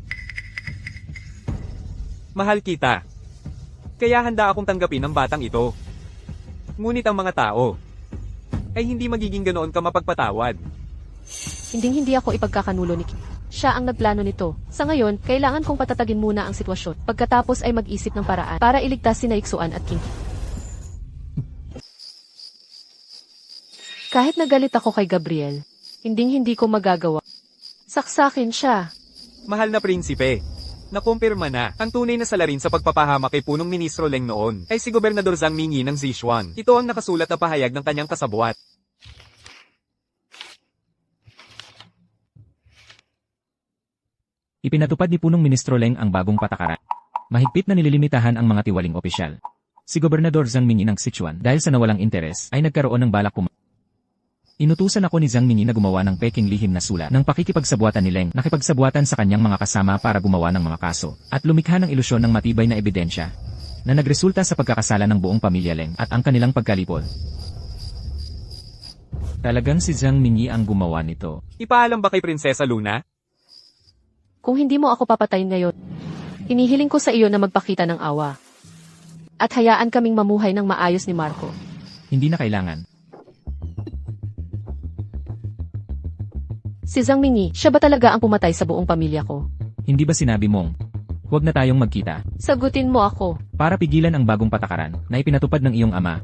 Mahal kita. Kaya handa akong tanggapin ang batang ito. Ngunit ang mga tao ay hindi magiging ganoon ka mapagpatawad. Hindi ako ipagkakanulo ni Kim. Siya ang nagplano nito. Sa ngayon, kailangan kong patatagin muna ang sitwasyon. Pagkatapos ay mag-isip ng paraan para iligtas si Naiksuan at King. Kahit nagalit ako kay Gabriel, hindi ko magagawa. Saksakin siya. Mahal na prinsipe, nakumpirma na ang tunay na salarin sa pagpapahamak kay punong ministro Leng noon ay si Gobernador Zhang Mingyi ng Sichuan. Ito ang nakasulat na pahayag ng kanyang kasabwat. Ipinatupad ni punong ministro Leng ang bagong patakaran. Mahigpit na nililimitahan ang mga tiwaling opisyal. Si Gobernador Zhang Mingyi ng Sichuan, dahil sa nawalang interes, ay nagkaroon ng balak Inutusan ako ni Zhang Mingyi na gumawa ng peking lihim na sulat ng pakikipagsabwatan ni Leng, nakipagsabwatan sa kanyang mga kasama para gumawa ng mga kaso, at lumikha ng ilusyon ng matibay na ebidensya, na nagresulta sa pagkakasala ng buong pamilya Leng at ang kanilang pagkalipol. Talagang si Zhang Mingyi ang gumawa nito. Ipaalam ba kay Prinsesa Luna? Kung hindi mo ako papatayin ngayon, hinihiling ko sa iyo na magpakita ng awa. At hayaan kaming mamuhay ng maayos ni Marco. Hindi na kailangan. Si Zhang Mingyi, siya ba talaga ang pumatay sa buong pamilya ko? Hindi ba sinabi mong, huwag na tayong magkita? Sagutin mo ako. Para pigilan ang bagong patakaran na ipinatupad ng iyong ama.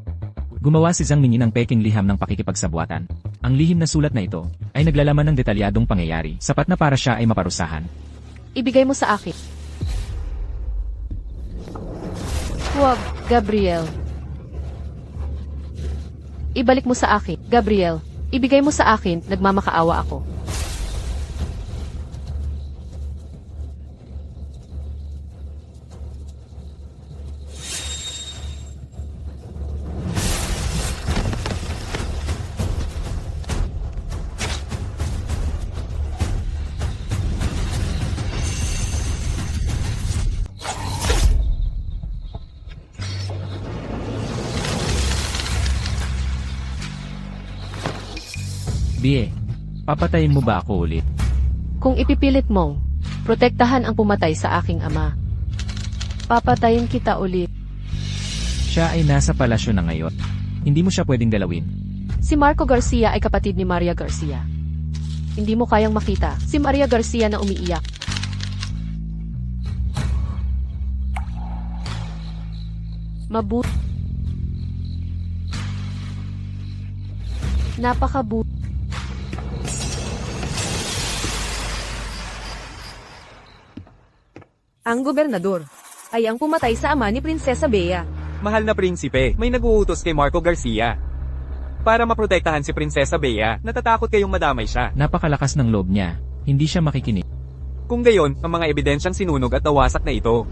Gumawa si Zhang Mingyi ng peking liham ng pakikipagsabuatan. Ang lihim na sulat na ito ay naglalaman ng detalyadong pangyayari, sapat na para siya ay maparusahan. Ibigay mo sa akin. Huwag, Gabriel. Ibalik mo sa akin, Gabriel. Ibigay mo sa akin, nagmamakaawa ako. Bie, papatayin mo ba ako ulit? Kung ipipilit mo, protektahan ang pumatay sa aking ama. Papatayin kita ulit. Siya ay nasa palasyo na ngayon. Hindi mo siya pwedeng dalawin. Si Marco Garcia ay kapatid ni Maria Garcia. Hindi mo kayang makita si Maria Garcia na umiiyak. Napakabuti. Ang gobernador ay ang pumatay sa ama ni Prinsesa Bea. Mahal na prinsipe, may nag-uutos kay Marco Garcia. Para maprotektahan si Prinsesa Bea, natatakot kayong madamay siya. Napakalakas ng loob niya. Hindi siya makikinig. Kung gayon, ang mga ebidensyang sinunog at nawasak na ito.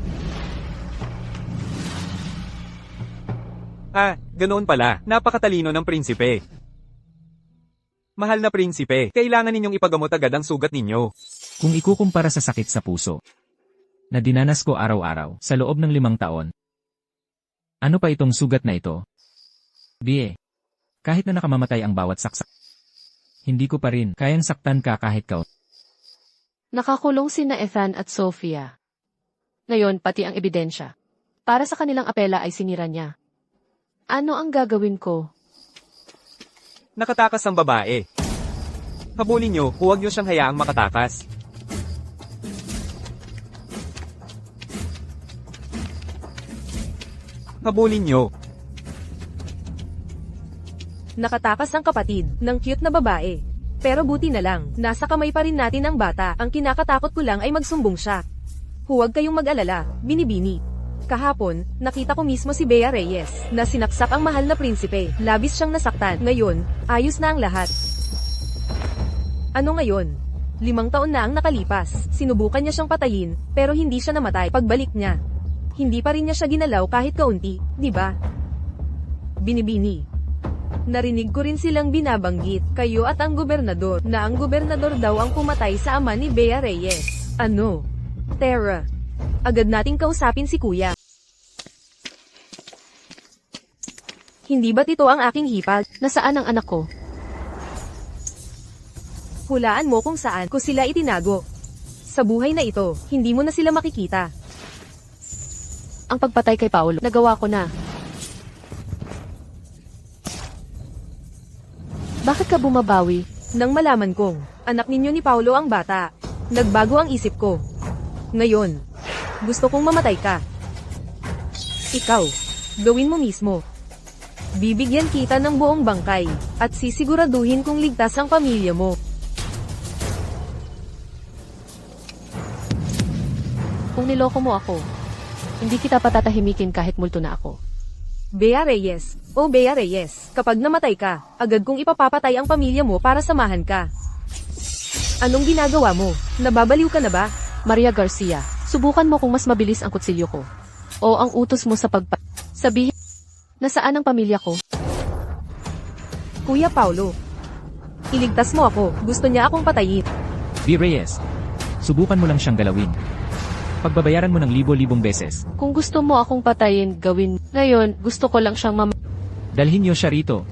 Ganoon pala, napakatalino ng prinsipe. Mahal na prinsipe, kailangan ninyong ipagamot agad ang sugat ninyo. Kung ikukumpara sa sakit sa puso na dinanas ko araw-araw sa loob ng 5 taon. Ano pa itong sugat na ito? Bie, kahit na nakamamatay ang bawat saksak, hindi ko pa rin kayang saktan ka kahit ka. Nakakulong sina Ethan at Sophia. Ngayon, pati ang ebidensya. Para sa kanilang apela ay sinira niya. Ano ang gagawin ko? Nakatakas ang babae. Habulin nyo, huwag nyo siyang hayaang makatakas. Habulin nyo. Nakatakas ang kapatid ng cute na babae. Pero buti na lang, nasa kamay pa rin natin ang bata. Ang kinakatakot ko lang ay magsumbong siya. Huwag kayong mag-alala, Binibini. Kahapon, nakita ko mismo si Bea Reyes, na sinaksak ang mahal na prinsipe. Labis siyang nasaktan. Ngayon, ayos na ang lahat. Ano ngayon? 5 taon na ang nakalipas. Sinubukan niya siyang patayin, pero hindi siya namatay. Pagbalik niya, hindi pa rin niya siya ginalaw kahit kaunti, di ba? Binibini. Narinig ko rin silang binabanggit, kayo at ang gobernador, na ang gobernador daw ang pumatay sa ama ni Bea Reyes. Ano? Tara. Agad nating kausapin si kuya. Hindi ba't ito ang aking hipag? Nasaan ang anak ko? Hulaan mo kung saan ko sila itinago. Sa buhay na ito, hindi mo na sila makikita. Ang pagpatay kay Paulo, nagawa ko na. Bakit ka bumabawi? Nang malaman kong, anak ninyo ni Paulo ang bata, nagbago ang isip ko. Ngayon, gusto kong mamatay ka. Ikaw, gawin mo mismo. Bibigyan kita ng buong bangkay, at sisiguraduhin kong ligtas ang pamilya mo. Kung niloko mo ako, hindi kita patatahimikin kahit multo na ako. Bea Reyes, o Bea Reyes, kapag namatay ka, agad kong ipapapatay ang pamilya mo para samahan ka. Anong ginagawa mo? Nababaliw ka na ba? Maria Garcia, subukan mo kung mas mabilis ang kutsilyo ko. O ang utos mo sa sabihin, nasaan ang pamilya ko? Kuya Paulo, iligtas mo ako, gusto niya akong patayin. Bie Reyes, subukan mo lang siyang galawin. Pagbabayaran mo ng libo-libong beses. Kung gusto mo akong patayin, gawin. Ngayon, gusto ko lang siyang Dalhin niyo siya rito.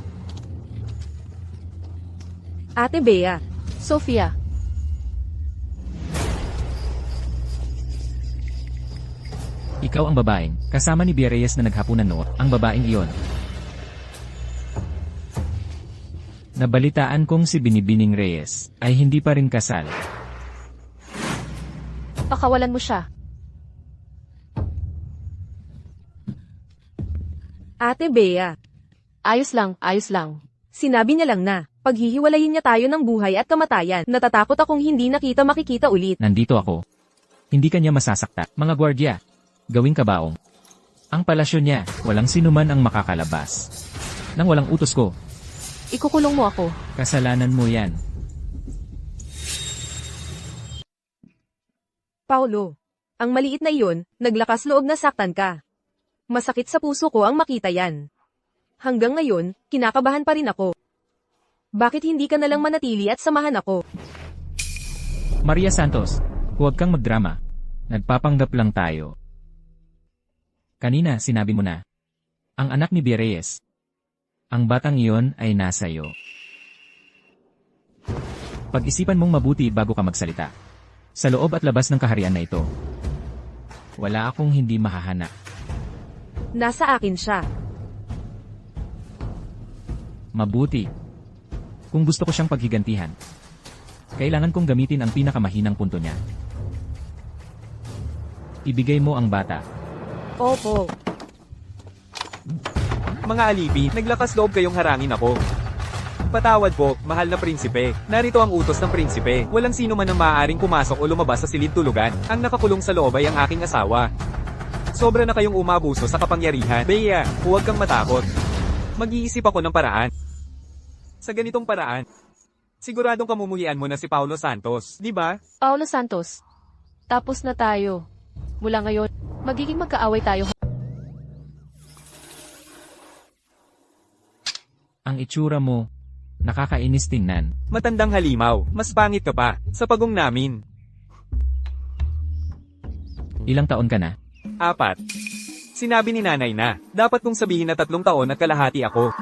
Ate Bea, Sophia. Ikaw ang babaeng, kasama ni Bea Reyes na naghapunan noon, ang babaeng iyon. Nabalitaan kong si Binibining Reyes ay hindi pa rin kasal. Pakawalan mo siya. Ate Bea, Ayos lang, ayos lang. Sinabi niya lang na, paghihiwalayin niya tayo ng buhay at kamatayan. Natatakot akong hindi nakita makikita ulit. Nandito ako. Hindi kanya masasakta. Mga gwardya, gawing kabaong. Ang palasyo niya, walang sinuman ang makakalabas. Nang walang utos ko, Ikukulong mo ako. kasalanan mo yan. Paulo, ang maliit na iyon, naglakas loob na saktan ka. Masakit sa puso ko ang makita yan. Hanggang ngayon, kinakabahan pa rin ako. Bakit hindi ka nalang manatili at samahan ako? Maria Santos, huwag kang magdrama. Nagpapanggap lang tayo. Kanina sinabi mo na. Ang anak ni Reyes. Ang batang iyon ay nasa iyo. Pag-isipan mong mabuti bago ka magsalita. Sa loob at labas ng kaharian na ito, wala akong hindi mahahanap. Nasa akin siya. Mabuti. Kung gusto ko siyang paghigantihan, kailangan kong gamitin ang pinakamahinang punto niya. Ibigay mo ang bata. Opo. Mga alibi, naglakas loob kayong harangin ako. Patawad po, mahal na prinsipe. Narito ang utos ng prinsipe. Walang sino man ang maaaring pumasok o lumabas sa silid tulugan. Ang nakakulong sa loob ay ang aking asawa. Sobra na kayong umabuso sa kapangyarihan. Bea, huwag kang matakot. Mag-iisip ako ng paraan. Sa ganitong paraan, siguradong kamumuhian mo na si Paulo Santos, di ba? Paulo Santos. Tapos na tayo. Mula ngayon, magiging magkaaway tayo. Ang itsura mo, nakakainis tingnan. Matandang halimaw, mas pangit ka pa, sa pagong namin. Ilang taon ka na? 4. Sinabi ni nanay na, dapat kong sabihin na 3 taon at kalahati ako.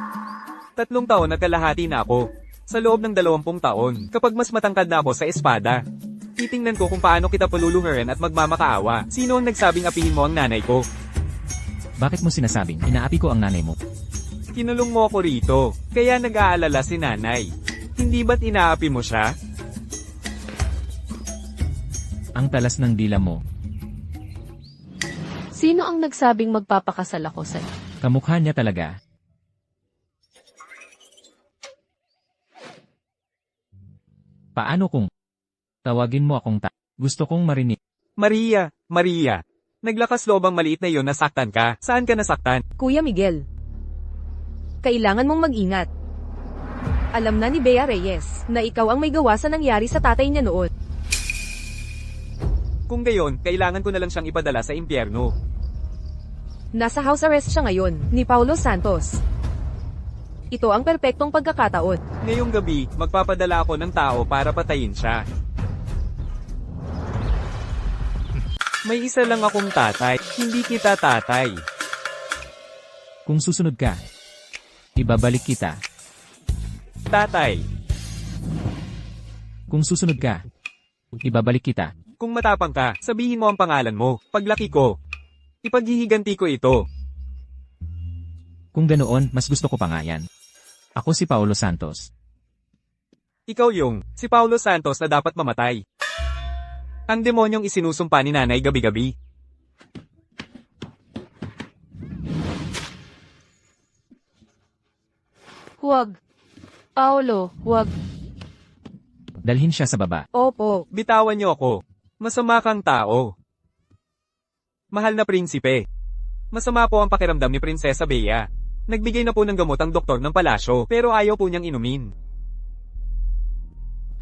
3 taon at kalahati na ako. Sa loob ng 20 taon, kapag mas matangkad na ako sa espada. Titingnan ko kung paano kita paluluhurin at magmamakaawa. Sino ang nagsabing apihin mo ang nanay ko? Bakit mo sinasabing inaapi ko ang nanay mo? Kinulong mo ako rito, kaya nag-aalala si nanay. Hindi ba't inaapi mo siya? Ang talas ng dila mo. Sino ang nagsabing magpapakasal ako sa'yo? Kamukha niya talaga. Paano kung tawagin mo akong Gusto kong marinig. Maria, Maria. Naglakas loob ang maliit na iyon, nasaktan ka. Saan ka nasaktan? Kuya Miguel. Kailangan mong mag-ingat. Alam na ni Bea Reyes na ikaw ang may gawa sa nangyari sa tatay niya noon. Kung gayon, kailangan ko na lang siyang ipadala sa impyerno. Nasa house arrest siya ngayon, ni Paulo Santos. Ito ang perpektong pagkakataon. Ngayong gabi, magpapadala ako ng tao para patayin siya. May isa lang akong tatay, hindi kita tatay. Kung susunod ka, ibabalik kita. Tatay, Kung susunod ka, ibabalik kita. kung matapang ka, sabihin mo ang pangalan mo. Paglaki ko, ipaghihiganti ko ito. Kung ganoon, mas gusto ko pa nga yan. Ako si Paulo Santos. Ikaw yung, si Paulo Santos na dapat mamatay. Ang demonyong isinusumpa ni nanay gabi-gabi. Huwag. Paulo, huwag. Dalhin siya sa baba. Opo. Bitawan niyo ako. Masama kang tao. Mahal na prinsipe. Masama po ang pakiramdam ni Prinsesa Bea. Nagbigay na po ng gamot ang doktor ng palasyo, pero ayaw po niyang inumin.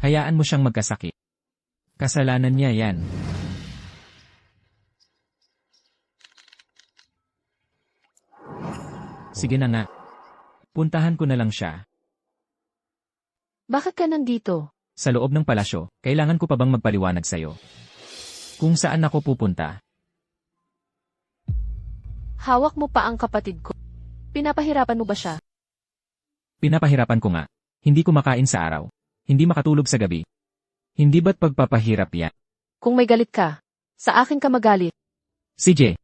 Hayaan mo siyang magkasakit. Kasalanan niya yan. Sige na nga. Puntahan ko na lang siya. Bakit ka nandito? Sa loob ng palasyo, kailangan ko pa bang magpaliwanag sa'yo? Kung saan ako pupunta? Hawak mo pa ang kapatid ko. Pinapahirapan mo ba siya? Pinapahirapan ko nga. Hindi kumakain sa araw. Hindi makatulog sa gabi. Hindi ba't pagpapahirap yan? Kung may galit ka, sa akin ka magalit. CJ,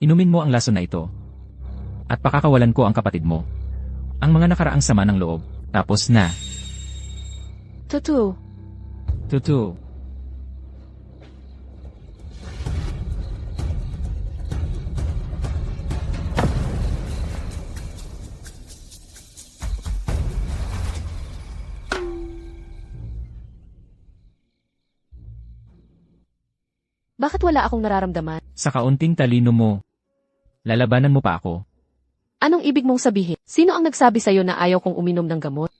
inumin mo ang lason na ito. At pakakawalan ko ang kapatid mo. Ang mga nakaraang sama ng loob. Tapos na. Tutu. Tutu. Bakit wala akong nararamdaman? Sa kaunting talino mo, lalabanan mo pa ako. Anong ibig mong sabihin? Sino ang nagsabi sa'yo na ayaw kong uminom ng gamot?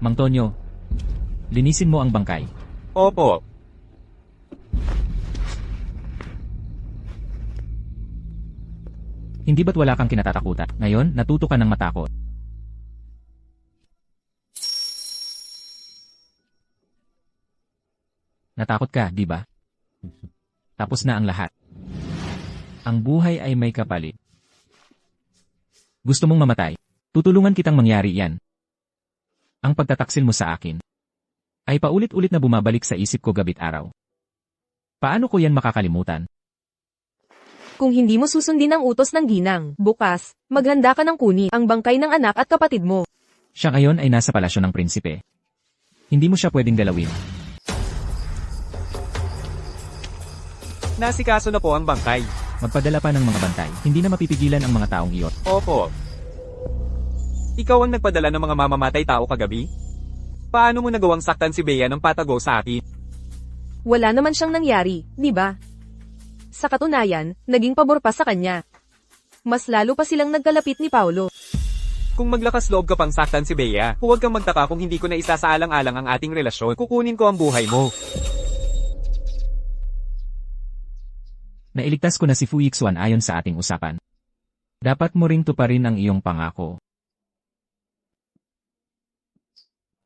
Mang Tonyo, linisin mo ang bangkay. Opo. Hindi ba't wala kang kinatatakutan? Ngayon, natuto ka ng matakot. Natakot ka, di ba? Tapos na ang lahat. Ang buhay ay may kapalit. Gusto mong mamatay? Tutulungan kitang mangyari yan. Ang pagtataksil mo sa akin ay paulit-ulit na bumabalik sa isip ko gabit araw. Paano ko yan makakalimutan? Kung hindi mo susundin ang utos ng ginang, bukas, maghanda ka ng kunin ang bangkay ng anak at kapatid mo. Siya ngayon ay nasa palasyo ng prinsipe. Hindi mo siya pwedeng galawin. Nasikaso na po ang bangkay. Magpadala pa ng mga bantay. Hindi na mapipigilan ang mga taong iyon. Opo. Ikaw ang nagpadala ng mga mamamatay tao kagabi? Paano mo nagawang saktan si Bea ng patago sa akin? Wala naman siyang nangyari, di ba? Sa katunayan, naging pabor pa sa kanya. Mas lalo pa silang nagkalapit ni Paulo. Kung maglakas loob ka pang saktan si Bea, huwag kang magtaka kung hindi ko na isasaalang-alang ang ating relasyon. Kukunin ko ang buhay mo. Nailigtas ko na si Fu Yixuan ayon sa ating usapan. Dapat mo ring tuparin ang iyong pangako.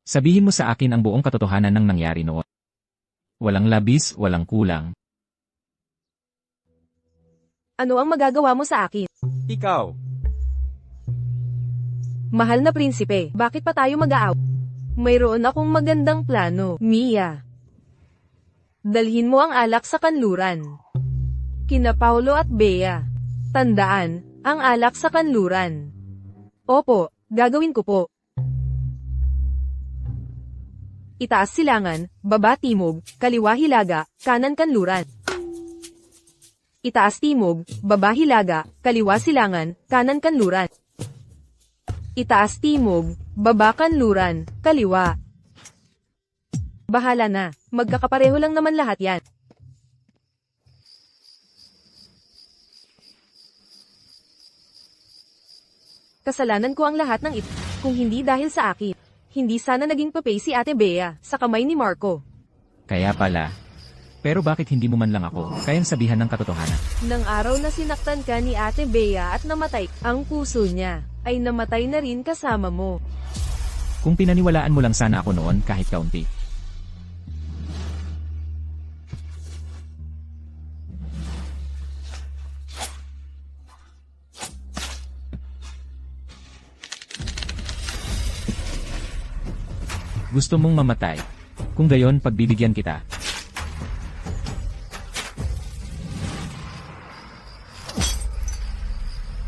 Sabihin mo sa akin ang buong katotohanan ng nangyari noon. Walang labis, walang kulang. Ano ang magagawa mo sa akin? Ikaw. Mahal na prinsipe, bakit pa tayo mag-aaw? Mayroon akong magandang plano, Mia. Dalhin mo ang alak sa kanluran. Kina Paulo at Bea. Tandaan, ang alak sa kanluran. Opo, gagawin ko po. Itaas silangan, baba timog, kaliwa hilaga, kanan kanluran. Itaas timog, baba hilaga, kaliwa silangan, kanan kanluran. Itaas timog, baba kanluran, kaliwa. Bahala na, magkakapareho lang naman lahat yan. Kasalanan ko ang lahat ng ito, kung hindi dahil sa akin. Hindi sana naging papay si Ate Bea sa kamay ni Marco. Kaya pala. Pero bakit hindi mo man lang ako kayang sabihan ng katotohanan? Nang araw na sinaktan ka ni Ate Bea at namatay, ang puso niya ay namatay na rin kasama mo. Kung pinaniwalaan mo lang sana ako noon kahit kaunti. Gusto mong mamatay. Kung gayon, pagbibigyan kita.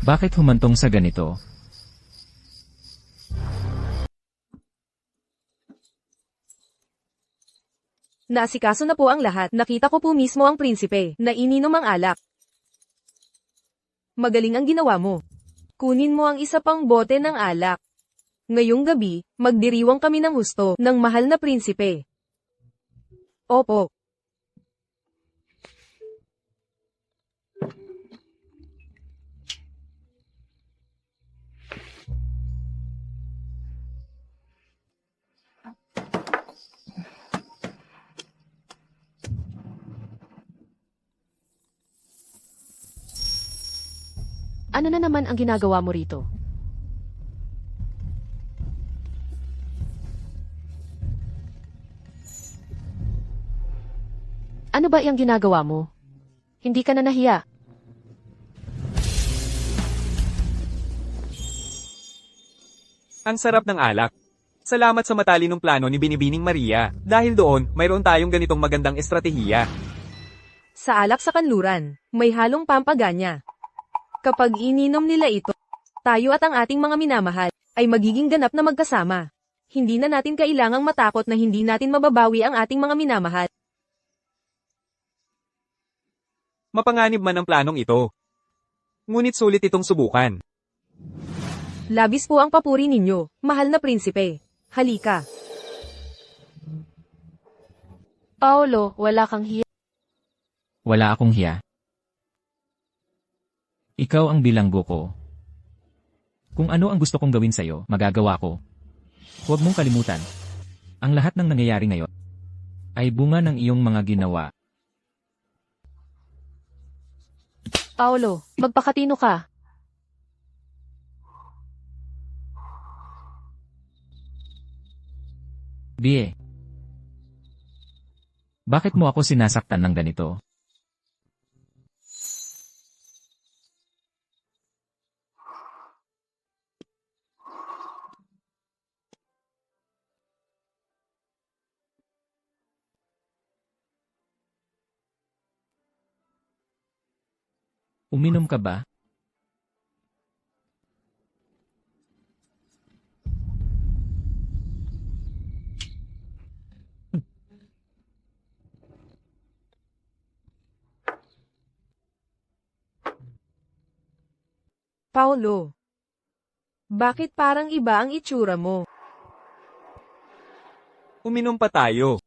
Bakit humantong sa ganito? Naasikaso na po ang lahat. Nakita ko po mismo ang prinsipe na ininom ang alak. Magaling ang ginawa mo. Kunin mo ang isa pang bote ng alak. Ngayong gabi, magdiriwang kami ng husto ng mahal na prinsipe. Opo. Ano na naman ang ginagawa mo rito? Ano ba iyang ginagawa mo? Hindi ka na nahiya. Ang sarap ng alak. Salamat sa matalinong plano ni Binibining Maria. Dahil doon, mayroon tayong ganitong magandang estratehiya. Sa alak sa kanluran, may halong pampaganya. Kapag ininom nila ito, tayo at ang ating mga minamahal ay magiging ganap na magkasama. Hindi na natin kailangang matakot na hindi natin mababawi ang ating mga minamahal. Mapanganib man ang planong ito. Ngunit sulit itong subukan. Labis po ang papuri ninyo, mahal na prinsipe. Halika. Paolo, wala kang hiya. Wala akong hiya. Ikaw ang bilanggo ko. Kung ano ang gusto kong gawin sa'yo, magagawa ko. Huwag mong kalimutan. Ang lahat ng nangyayari ngayon ay bunga ng iyong mga ginawa. Paolo, magpakatino ka. Bie. Bakit mo ako sinasaktan ng ganito? Uminom ka ba? Paolo. Bakit parang iba ang itsura mo? Uminom pa tayo.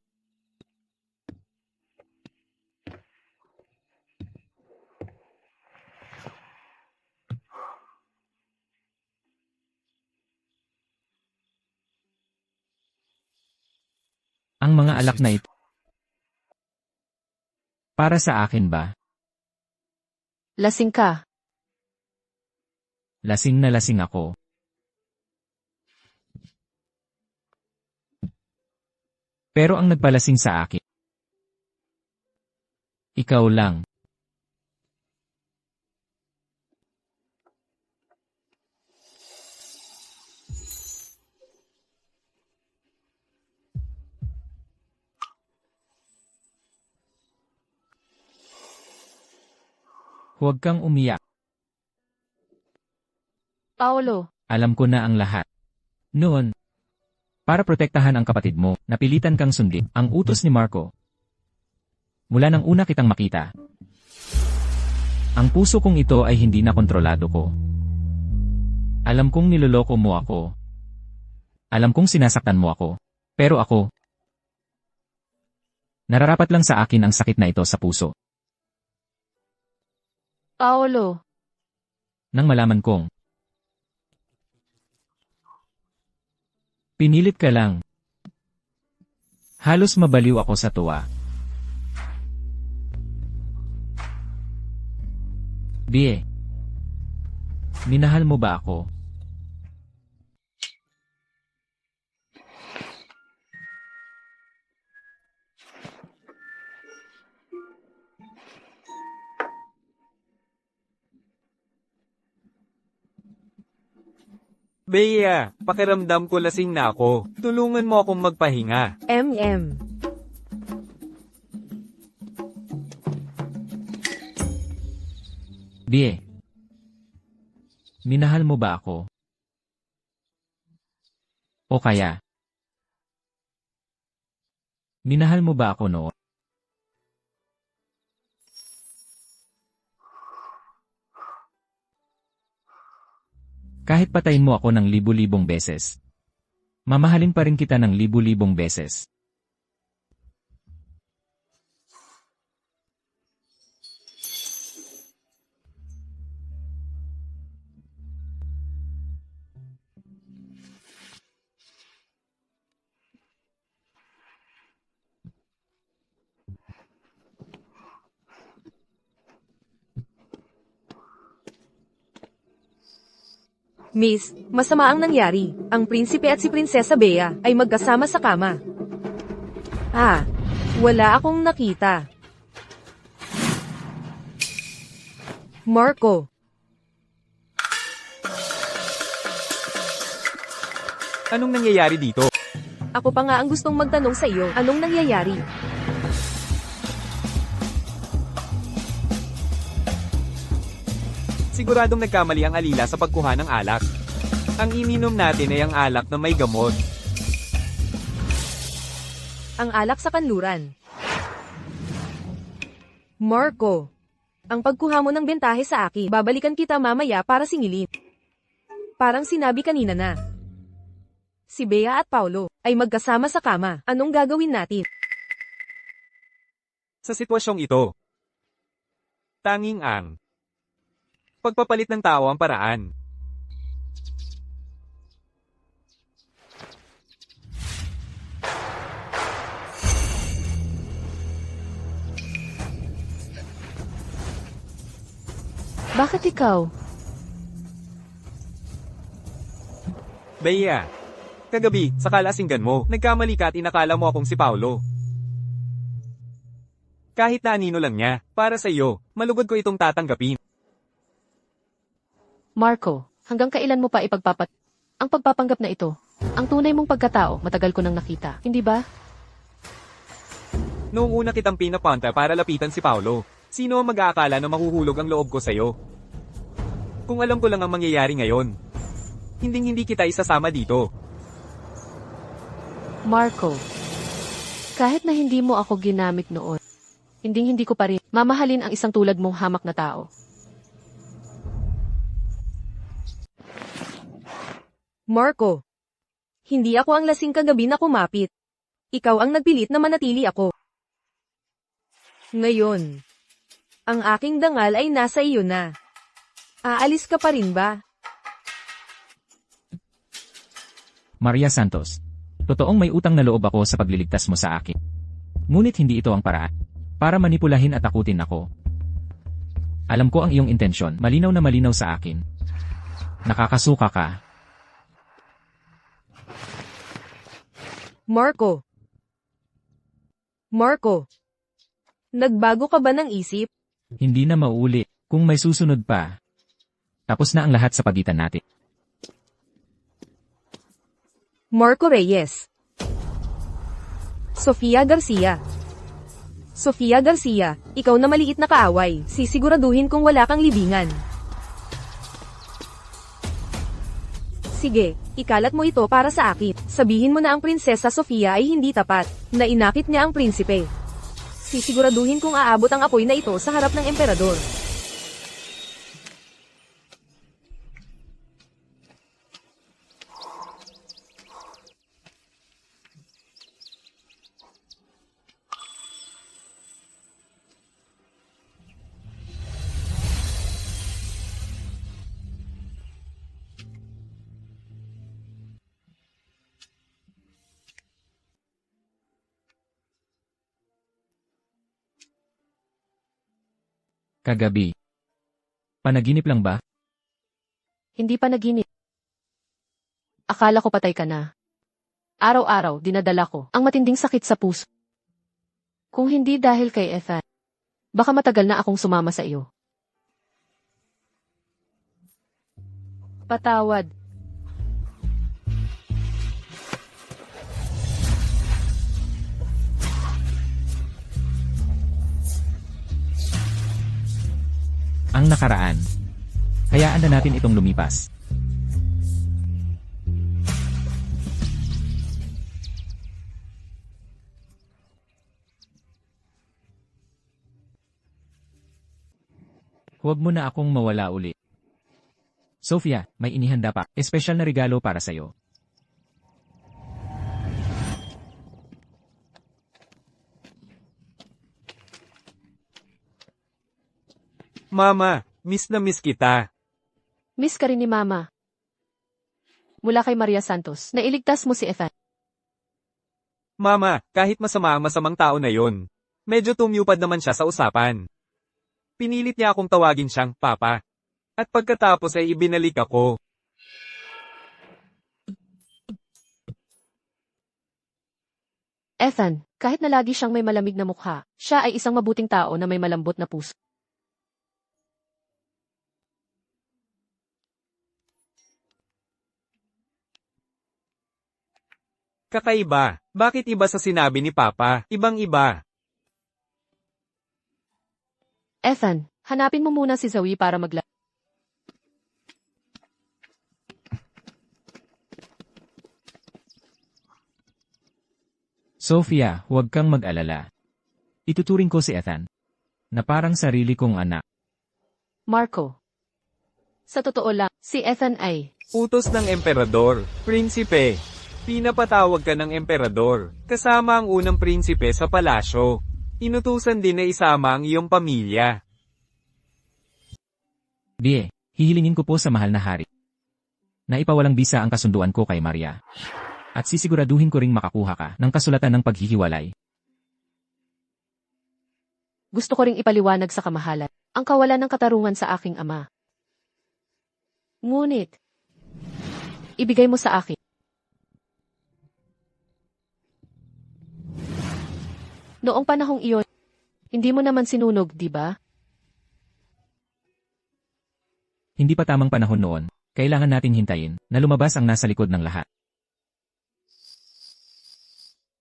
Ang mga alak na ito. Para sa akin ba? Lasing ka. Lasing na lasing ako. Pero ang nagpalasing sa akin, ikaw lang. Huwag kang umiyak. Paolo, Alam ko na ang lahat. Noon, para protektahan ang kapatid mo, napilitan kang sundin ang utos ni Marco. Mula nang una kitang makita. Ang puso kong ito ay hindi na kontrolado ko. Alam kong niloloko mo ako. Alam kong sinasaktan mo ako. Pero ako, nararapat lang sa akin ang sakit na ito sa puso. Paolo, Nang malaman kong pinilit ka lang. Halos mabaliw ako sa tuwa. Bie, minahal mo ba ako? Bea, pakiramdam ko lasing na ako. Tulungan mo akong magpahinga. MM. Bie, minahal mo ba ako? O kaya, minahal mo ba ako noon? Kahit patayin mo ako ng libu-libong beses, mamahalin pa rin kita ng libu-libong beses. Miss, masama ang nangyari. Ang prinsipe at si Prinsesa Bea ay magkasama sa kama. Ah, wala akong nakita. Marco, Anong nangyayari dito? ako pa nga ang gustong magtanong sa iyo, anong nangyayari? Siguradong nagkamali ang alila sa pagkuha ng alak. Ang ininom natin ay ang alak na may gamot. Ang alak sa kanluran. Marco, ang pagkuha mo ng bentahe sa akin, babalikan kita mamaya para singilin. Parang sinabi kanina na. Si Bea at Paulo ay magkasama sa kama. Anong gagawin natin? Sa sitwasyong ito, tanging ang pagpapalit ng tao ang paraan. Bakit ikaw? Bea, kagabi, sa kalasinggan mo, nagkamali ka at inakala mo akong si Paulo. Kahit na anino lang niya, para sa iyo, malugod ko itong tatanggapin. Marco, hanggang kailan mo pa ang pagpapanggap na ito? Ang tunay mong pagkatao, matagal ko nang nakita, hindi ba? Noong una kitang pinapunta para lapitan si Paulo, sino ang mag-aakala na mahuhulog ang loob ko sa'yo? Kung alam ko lang ang mangyayari ngayon, hindi kita isasama dito. Marco, kahit na hindi mo ako ginamit noon, hindi ko pa rin mamahalin ang isang tulad mong hamak na tao. Marco, hindi ako ang lasing kagabi na kumapit. Ikaw ang nagpilit na manatili ako. Ngayon, ang aking dangal ay nasa iyo na. Aalis ka pa rin ba? Maria Santos. Totoong may utang na loob ako sa pagliligtas mo sa akin. Ngunit hindi ito ang paraan. Para manipulahin at takutin ako. Alam ko ang iyong intensyon, malinaw na malinaw sa akin. Nakakasuka ka. Marco. Marco. Nagbago ka ba ng isip? Hindi na mauuli. Kung may susunod pa, tapos na ang lahat sa pagitan natin. Marco Reyes. Sofia Garcia. Sofia Garcia, ikaw na maliit na kaaway, sisiguraduhin kung wala kang libingan. Sige, ikalat mo ito para sa akin. Sabihin mo na ang Prinsesa Sofia ay hindi tapat, na inakit niya ang prinsipe. Sisiguraduhin kung aabot ang apoy na ito sa harap ng emperador. Kagabi. Panaginip lang ba? Hindi pa naginip. Akala ko patay ka na. Araw-araw, dinadala ko ang matinding sakit sa puso. Kung hindi dahil kay Ethan, baka matagal na akong sumama sa iyo. Patawad. Ang nakaraan. Hayaan na natin itong lumipas. Huwag mo na akong mawala uli. Sofia, may inihanda pa. Espesyal na regalo para sa'yo. Mama, miss na miss kita. Miss ka rin ni Mama. Mula kay Maria Santos, nailigtas mo si Ethan. Mama, kahit masama ang masamang tao na yon, medyo tumyupad naman siya sa usapan. Pinilit niya akong tawagin siyang Papa. At pagkatapos ay ibinalik ako. Ethan, kahit na lagi siyang may malamig na mukha, siya ay isang mabuting tao na may malambot na puso. Kakaiba. Bakit iba sa sinabi ni Papa? Ibang-iba. Ethan, hanapin mo muna si Zoe para Sophia, huwag kang mag-alala. Ituturing ko si Ethan na parang sarili kong anak. Marco. Sa totoo lang, si Ethan ay... Utos ng emperador. Prinsipe. Pinapatawag ka ng emperador. Kasama ang unang prinsipe sa palasyo. Inutusan din na isama ang iyong pamilya. Bie, hihilingin ko po sa mahal na hari na ipawalang bisa ang kasunduan ko kay Maria. At sisiguraduhin ko ring makakuha ka ng kasulatan ng paghihiwalay. Gusto ko ring ipaliwanag sa kamahalan ang kawalan ng katarungan sa aking ama. Ngunit, ibigay mo sa akin. Noong panahong iyon, hindi mo naman sinunog, di ba? Hindi pa tamang panahon noon. Kailangan nating hintayin na lumabas ang nasa likod ng lahat.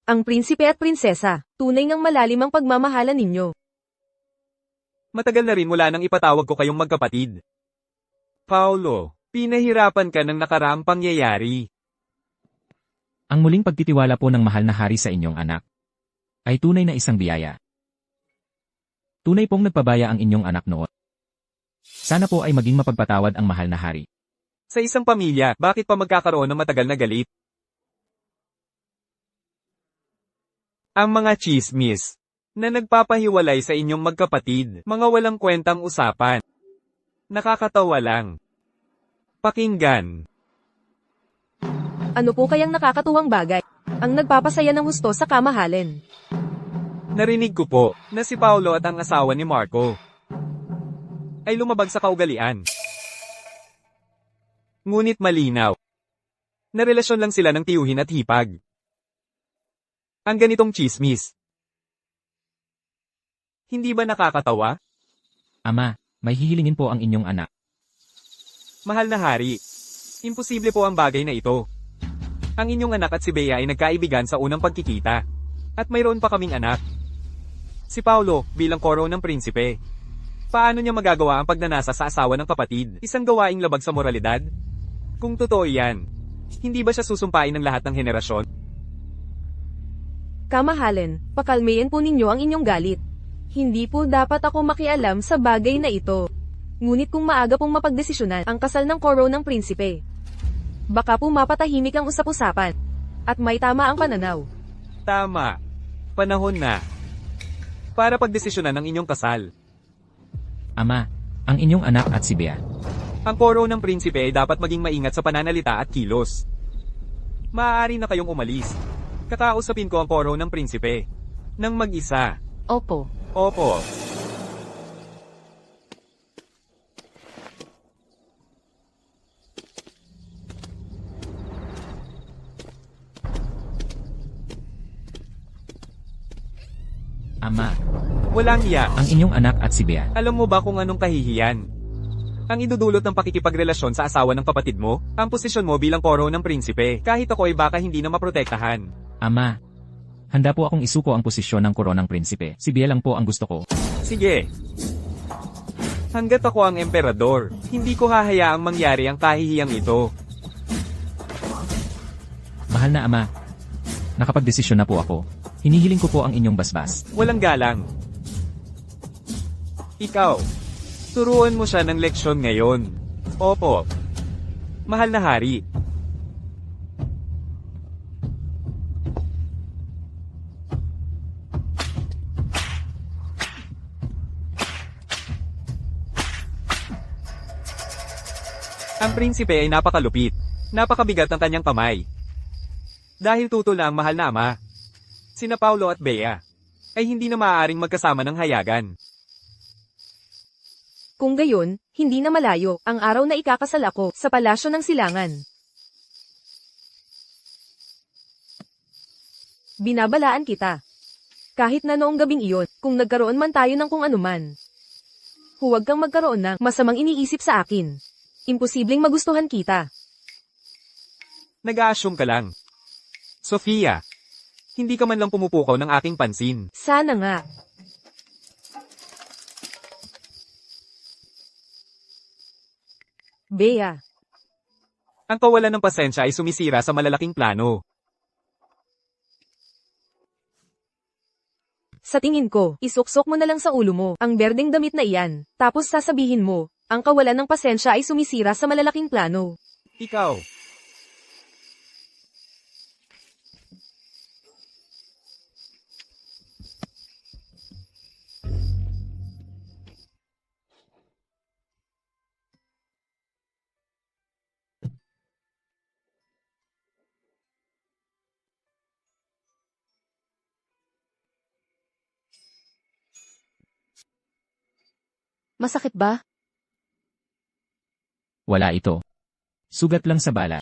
Ang prinsipe at prinsesa, tunay ngang malalim ang pagmamahalan ninyo. Matagal na rin mula nang ipatawag ko kayong magkapatid. Paolo, pinahirapan ka ng nakaraang pangyayari. Ang muling pagtitiwala po ng mahal na hari sa inyong anak ay tunay na isang biyaya. Tunay pong nagpabaya ang inyong anak noon. Sana po ay maging mapagpatawad ang mahal na hari. Sa isang pamilya, bakit pa magkakaroon ng matagal na galit? Ang mga chismis na nagpapahiwalay sa inyong magkapatid, mga walang kwentang usapan. Nakakatawa lang. Pakinggan. Ano po kayang nakakatuwang bagay? Ang nagpapasaya ng husto sa kamahalin. Narinig ko po na si Paolo at ang asawa ni Marco ay lumabag sa kaugalian. Ngunit malinaw na relasyon lang sila ng tiyuhin at hipag. Ang ganitong chismis. Hindi ba nakakatawa? Ama, may hihilingin po ang inyong anak. Mahal na hari, imposible po ang bagay na ito. Ang inyong anak at si Bea ay nagkaibigan sa unang pagkikita. At mayroon pa kaming anak. Si Paolo, bilang koro ng prinsipe. Paano niya magagawa ang pagnanasa sa asawa ng kapatid? Isang gawaing labag sa moralidad? Kung totoo yan, hindi ba siya susumpain ng lahat ng henerasyon? Kamahalin, pakalmayin po ninyo ang inyong galit. Hindi po dapat ako makialam sa bagay na ito. Ngunit kung maaga pong mapagdesisyonan ang kasal ng koro ng prinsipe, baka po mapatahimik ang usap-usapan. At may tama ang pananaw. Tama. Panahon na para pagdesisyonan ang inyong kasal. Ama, ang inyong anak at si Bea. Ang koro ng prinsipe ay dapat maging maingat sa pananalita at kilos. Maaari na kayong umalis. Kakausapin ko ang koro ng prinsipe. Nang mag-isa. Opo. Opo. Ama, Walang iya. ang inyong anak at si Bea. Alam mo ba kung anong kahihiyan? Ang idudulot ng pakikipagrelasyon sa asawa ng kapatid mo? Ang posisyon mo bilang koro ng prinsipe. Kahit ako ay baka hindi na maprotektahan. Ama, handa po akong isuko ang posisyon ng koronang prinsipe. Si Bea lang po ang gusto ko. Sige. Hanggat ako ang emperador, hindi ko hahayaang mangyari ang kahihiyang ito. Mahal na ama, nakapagdesisyon na po ako. Hinihiling ko po ang inyong basbas. Walang galang. Ikaw, turuan mo siya ng leksyon ngayon. Opo. Mahal na hari. Ang prinsipe ay napakalupit. Napakabigat ng kanyang kamay. Dahil tutol na ang mahal na ama, sina Paolo at Bea, ay hindi na maaaring magkasama ng hayagan. Kung gayon, hindi na malayo ang araw na ikakasal ako sa palasyo ng silangan. Binabalaan kita. Kahit na noong gabing iyon, kung nagkaroon man tayo ng kung anuman, huwag kang magkaroon ng masamang iniisip sa akin. Imposibleng magustuhan kita. Nag-a-assume ka lang. Sofia, hindi ka man lang pumupukaw ng aking pansin. Sana nga. Bea, Ang kawalan ng pasensya ay sumisira sa malalaking plano. sa tingin ko, isuksok mo na lang sa ulo mo ang berdeng damit na iyan, tapos sasabihin mo, ang kawalan ng pasensya ay sumisira sa malalaking plano. Ikaw, Masakit ba? Wala ito. Sugat lang sa balat.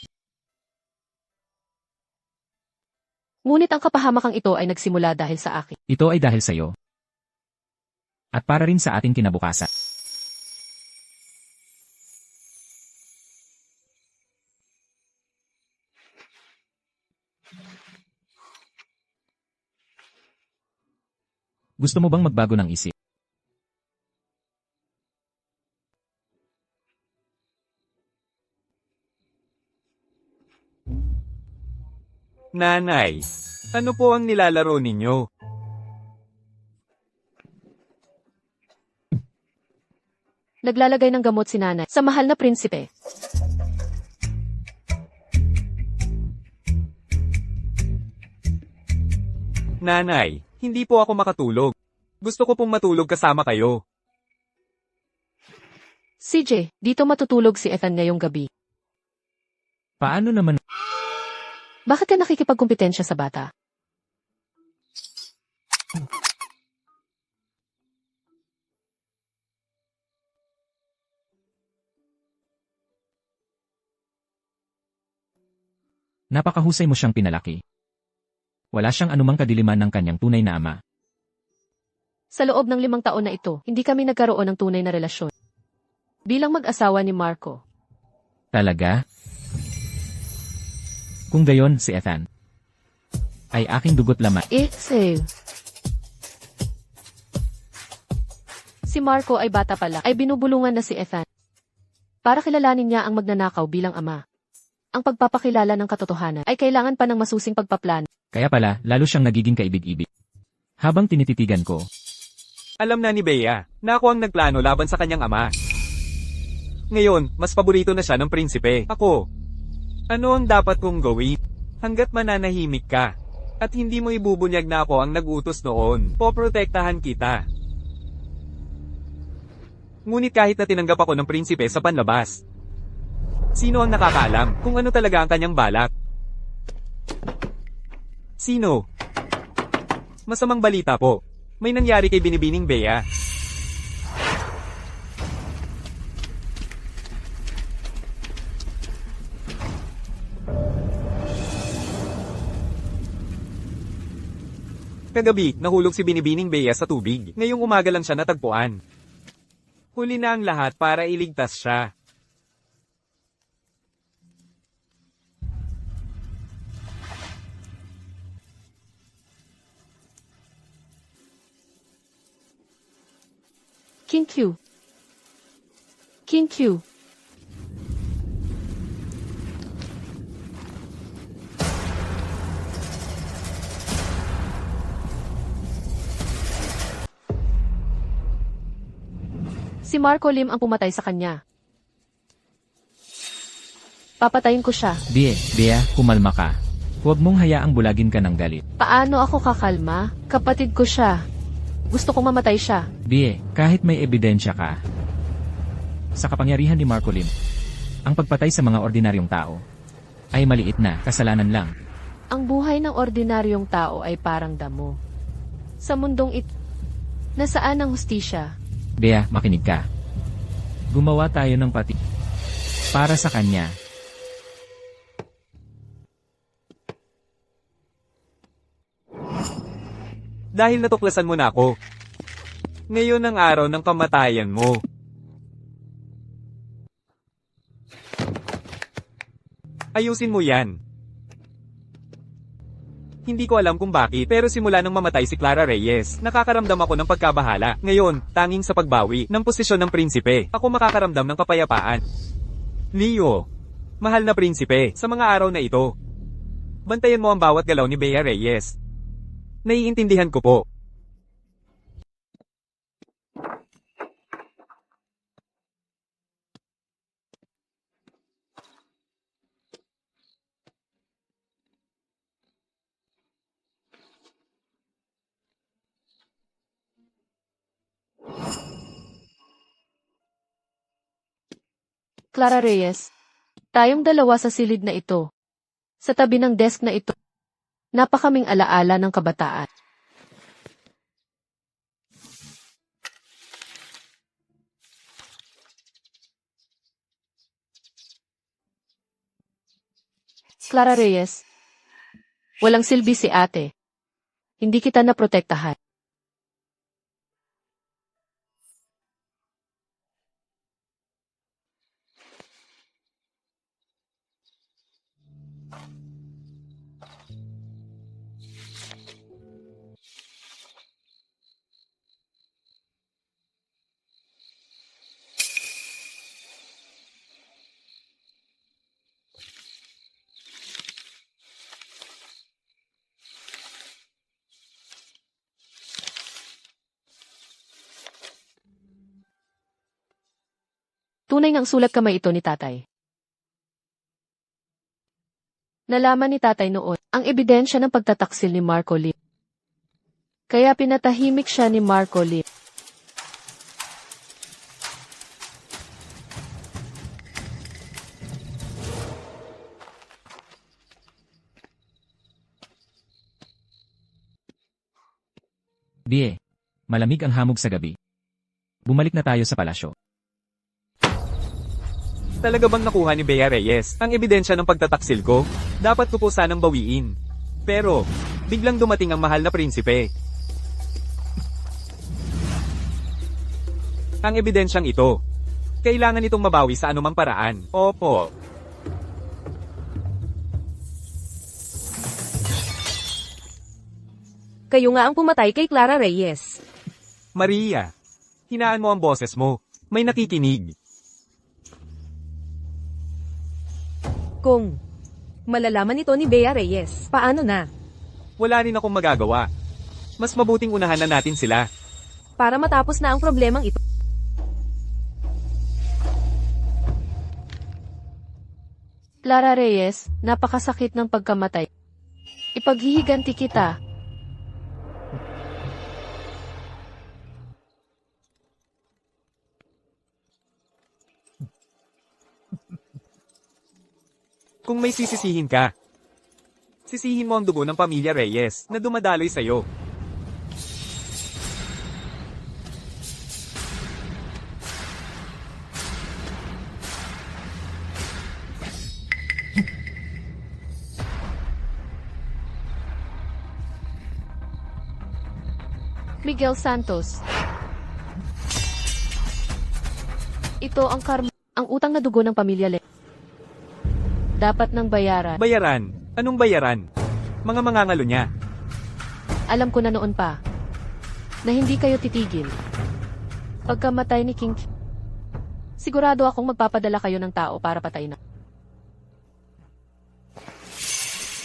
Ngunit ang kapahamakang ito ay nagsimula dahil sa akin. Ito ay dahil sa'yo. At para rin sa ating kinabukasan. Gusto mo bang magbago ng isip? nanay, ano po ang nilalaro ninyo? Naglalagay ng gamot si nanay sa mahal na prinsipe. Nanay, hindi po ako makatulog. Gusto ko pong matulog kasama kayo. CJ, dito matutulog si Ethan ngayong gabi. Paano naman? Bakit ka nakikipagkumpetensya sa bata? Napakahusay mo siyang pinalaki. Wala siyang anumang kadiliman ng kanyang tunay na ama. Sa loob ng 5 taon na ito, hindi kami nagkaroon ng tunay na relasyon. Bilang mag-asawa ni Marco. Talaga? Kung gayon, si Ethan ay aking dugot laman. Save. Si Marco ay bata pala, ay binubulungan na si Ethan. Para kilalanin niya ang magnanakaw bilang ama. Ang pagpapakilala ng katotohanan ay kailangan pa ng masusing pagpaplano. Kaya pala, lalo siyang nagiging kaibig-ibig. Habang tinititigan ko, Alam na ni Bea, na ako ang nagplano laban sa kanyang ama. Ngayon, mas paborito na siya ng prinsipe. Ako. Ano ang dapat kong gawin? Hanggat mananahimik ka. At hindi mo ibubunyag na ako ang nag-utos noon. Poprotektahan kita. Ngunit kahit na tinanggap ako ng prinsipe sa panlabas. Sino ang nakakaalam kung ano talaga ang kanyang balak? Sino? Masamang balita po. May nangyari kay Binibining Bea. Kagabi, nahulog si Binibining Bea sa tubig. Ngayong umaga lang siya natagpuan. Huli na ang lahat para iligtas siya. King Q. King Q. Si Marco Lim ang pumatay sa kanya. Papatayin ko siya. Bea, kumalma ka. Huwag mong hayaang bulagin ka ng galit. Paano ako kakalma? Kapatid ko siya. Gusto kong mamatay siya. Kahit may ebidensya ka. Sa kapangyarihan ni Marco Lim, ang pagpatay sa mga ordinaryong tao ay maliit na kasalanan lang. Ang buhay ng ordinaryong tao ay parang damo. Sa mundong ito, nasaan ang hustisya? Bea, makinig ka. Gumawa tayo ng pati para sa kanya. Dahil natuklasan mo na ako. Ngayon ang araw ng kamatayan mo. Ayusin mo yan. Hindi ko alam kung bakit, pero simula nang mamatay si Clara Reyes, nakakaramdam ako ng pagkabahala. Ngayon, tanging sa pagbawi ng posisyon ng prinsipe, ako makakaramdam ng kapayapaan. Leo, mahal na prinsipe, sa mga araw na ito, bantayan mo ang bawat galaw ni Bea Reyes. Naiintindihan ko po. Clara Reyes, tayong dalawa sa silid na ito. Sa tabi ng desk na ito, napakaming alaala ng kabataan. Clara Reyes, walang silbi si ate. Hindi kita naprotektahan. Tunay ngang sulat kamay ito ni tatay. Nalaman ni tatay noon ang ebidensya ng pagtataksil ni Marco Lim. Kaya pinatahimik siya ni Marco Lim. Bie, malamig ang hamog sa gabi. Bumalik na tayo sa palasyo. Talaga bang nakuha ni Bea Reyes ang ebidensya ng pagtataksil ko? Dapat ko po sanang bawiin. Pero, biglang dumating ang mahal na prinsipe. Ang ebidensyang ito. Kailangan itong mabawi sa anumang paraan. Opo. Kayo nga ang pumatay kay Clara Reyes. Maria, hinaan mo ang boses mo. May nakikinig. Kung malalaman ito ni Bea Reyes, paano na? Wala rin akong magagawa. Mas mabuting unahan na natin sila. Para matapos na ang problemang ito. Clara Reyes, napakasakit ng pagkamatay. Ipaghihiganti kita. Kung may sisisihin ka, sisihin mo ang dugo ng pamilya Reyes na dumadaloy sa'yo. Miguel Santos. Ito ang karma, ang utang na dugo ng pamilya Lim. Dapat nang bayaran. Bayaran? Anong bayaran? Mga mangangalo niya. Alam ko na noon pa na hindi kayo titigil. Pagkamatay ni King, sigurado akong magpapadala kayo ng tao para patayin na.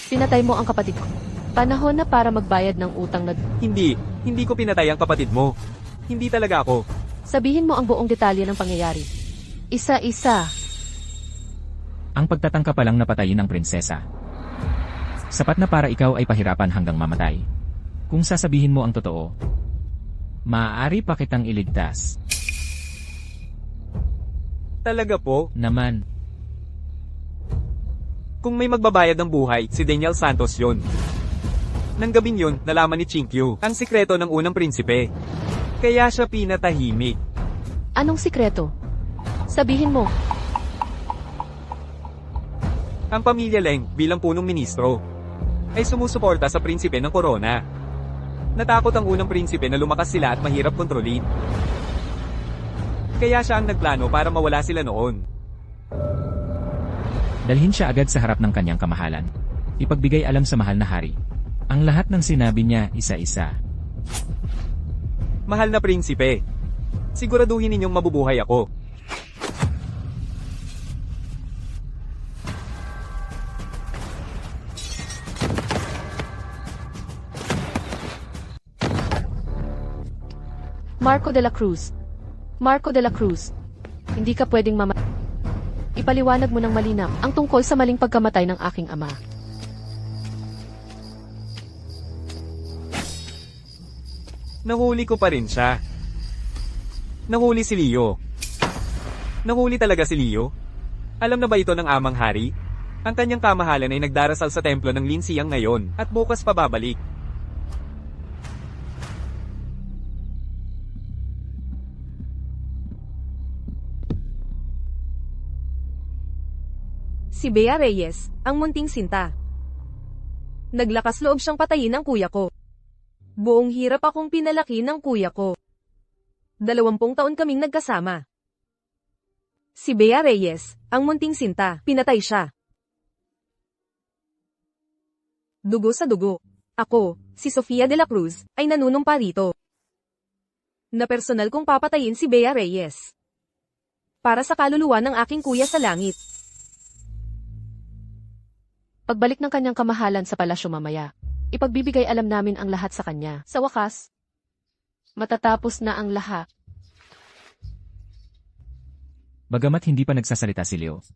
Pinatay mo ang kapatid ko. Panahon na para magbayad ng utang na... Hindi ko pinatay ang kapatid mo. Hindi talaga ako. Sabihin mo ang buong detalye ng pangyayari. Isa-isa. Ang pagtatangka pa lang napatayin ng prinsesa. Sapat na para ikaw ay pahirapan hanggang mamatay. Kung sasabihin mo ang totoo, maaari pa kitang iligtas. Talaga po? Naman, Kung may magbabayad ng buhay, si Daniel Santos yon. Nang gabing yun, nalaman ni Chinkyu ang sikreto ng unang prinsipe. Kaya siya pinatahimik. Anong sikreto? Sabihin mo. Ang pamilya Leng, bilang punong ministro, ay sumusuporta sa prinsipe ng korona. Natakot ang unang prinsipe na lumakas sila at mahirap kontrolin. Kaya siya ang nagplano para mawala sila noon. dalhin siya agad sa harap ng kanyang kamahalan. Ipagbigay alam sa mahal na hari. Ang lahat ng sinabi niya isa-isa. Mahal na prinsipe. Siguraduhin ninyong mabubuhay ako. Marco de la Cruz. Marco de la Cruz. Hindi ka pwedeng Ipaliwanag mo ng malinaw ang tungkol sa maling pagkamatay ng aking ama. Nahuli ko pa rin siya. Nahuli si Leo. Nahuli talaga si Leo? Alam na ba ito ng amang hari? Ang kanyang kamahalan ay nagdarasal sa templo ng Linsiyang ngayon, at bukas pa babalik. Si Bea Reyes, ang munting sinta. Naglakas loob siyang patayin ang kuya ko. Buong hirap akong pinalaki ng kuya ko. 20 taon kaming nagkasama. Si Bea Reyes, ang munting sinta, pinatay siya. Dugo sa dugo. Ako, si Sofia de la Cruz, ay nanunumpa rito. Na personal kong papatayin si Bea Reyes. Para sa kaluluwa ng aking kuya sa langit. Pagbalik ng kanyang kamahalan sa palasyo mamaya, ipagbibigay alam namin ang lahat sa kanya. Sa wakas, matatapos na ang lahat. Bagamat hindi pa nagsasalita si Leo,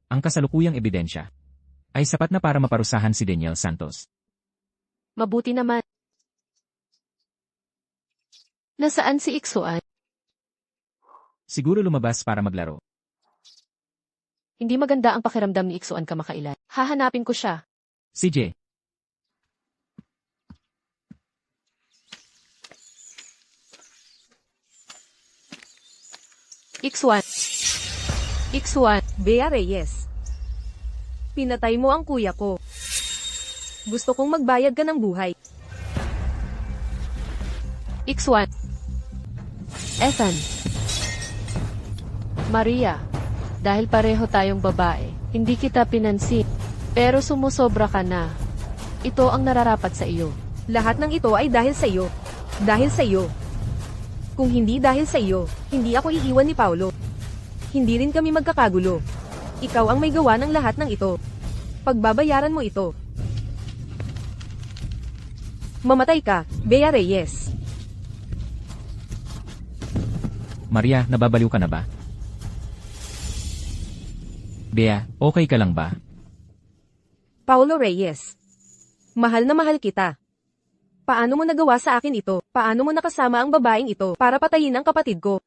ang kasalukuyang ebidensya ay sapat na para maparusahan si Daniel Santos. Mabuti naman. Nasaan si Iksoan? Siguro lumabas para maglaro. Hindi maganda ang pakiramdam ni Iksoan kamakailan. Hahanapin ko siya. CJ. Iksoan. Iksoan. Bea Reyes. Pinatay mo ang kuya ko. Gusto kong magbayad ka ng buhay. Iksoan. Ethan. Maria. Dahil pareho tayong babae, hindi kita pinansin. Pero sumusobra ka na. Ito ang nararapat sa iyo. Lahat ng ito ay dahil sa iyo. Dahil sa iyo. Kung hindi dahil sa iyo, hindi ako iiwan ni Paulo. Hindi rin kami magkakagulo. Ikaw ang may gawa ng lahat ng ito. Pagbabayaran mo ito. Mamatay ka, Bea Reyes. Maria, nababaliw ka na ba? Bea, okay ka lang ba? Paulo Reyes. Mahal na mahal kita. Paano mo nagawa sa akin ito? Paano mo nakasama ang babaeng ito para patayin ang kapatid ko?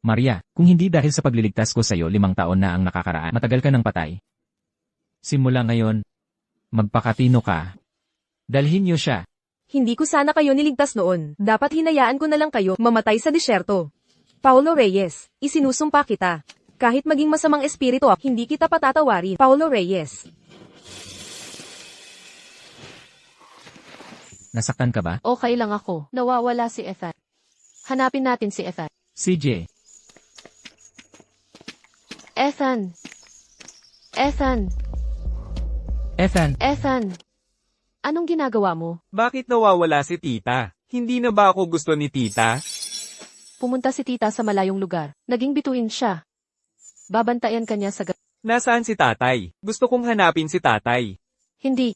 Maria, kung hindi dahil sa pagliligtas ko sa'yo 5 taon na ang nakakaraan, matagal ka ng patay. Simula ngayon, magpakatino ka. Dalhin niyo siya. Hindi ko sana kayo niligtas noon. Dapat hinayaan ko na lang kayo mamatay sa disyerto. Paulo Reyes, isinusumpa kita. Kahit maging masamang espiritu ako, hindi kita patatawarin. Paulo Reyes. Nasaktan ka ba? Okay lang ako. Nawawala si Ethan. Hanapin natin si Ethan. CJ. Ethan. Ethan. Ethan. Ethan. Anong ginagawa mo? Bakit nawawala si tita? Hindi na ba ako gusto ni tita? Pumunta si tita sa malayong lugar. Naging bituin siya. Babantayan kanya sa Nasaan si tatay? Gusto kong hanapin si tatay. Hindi.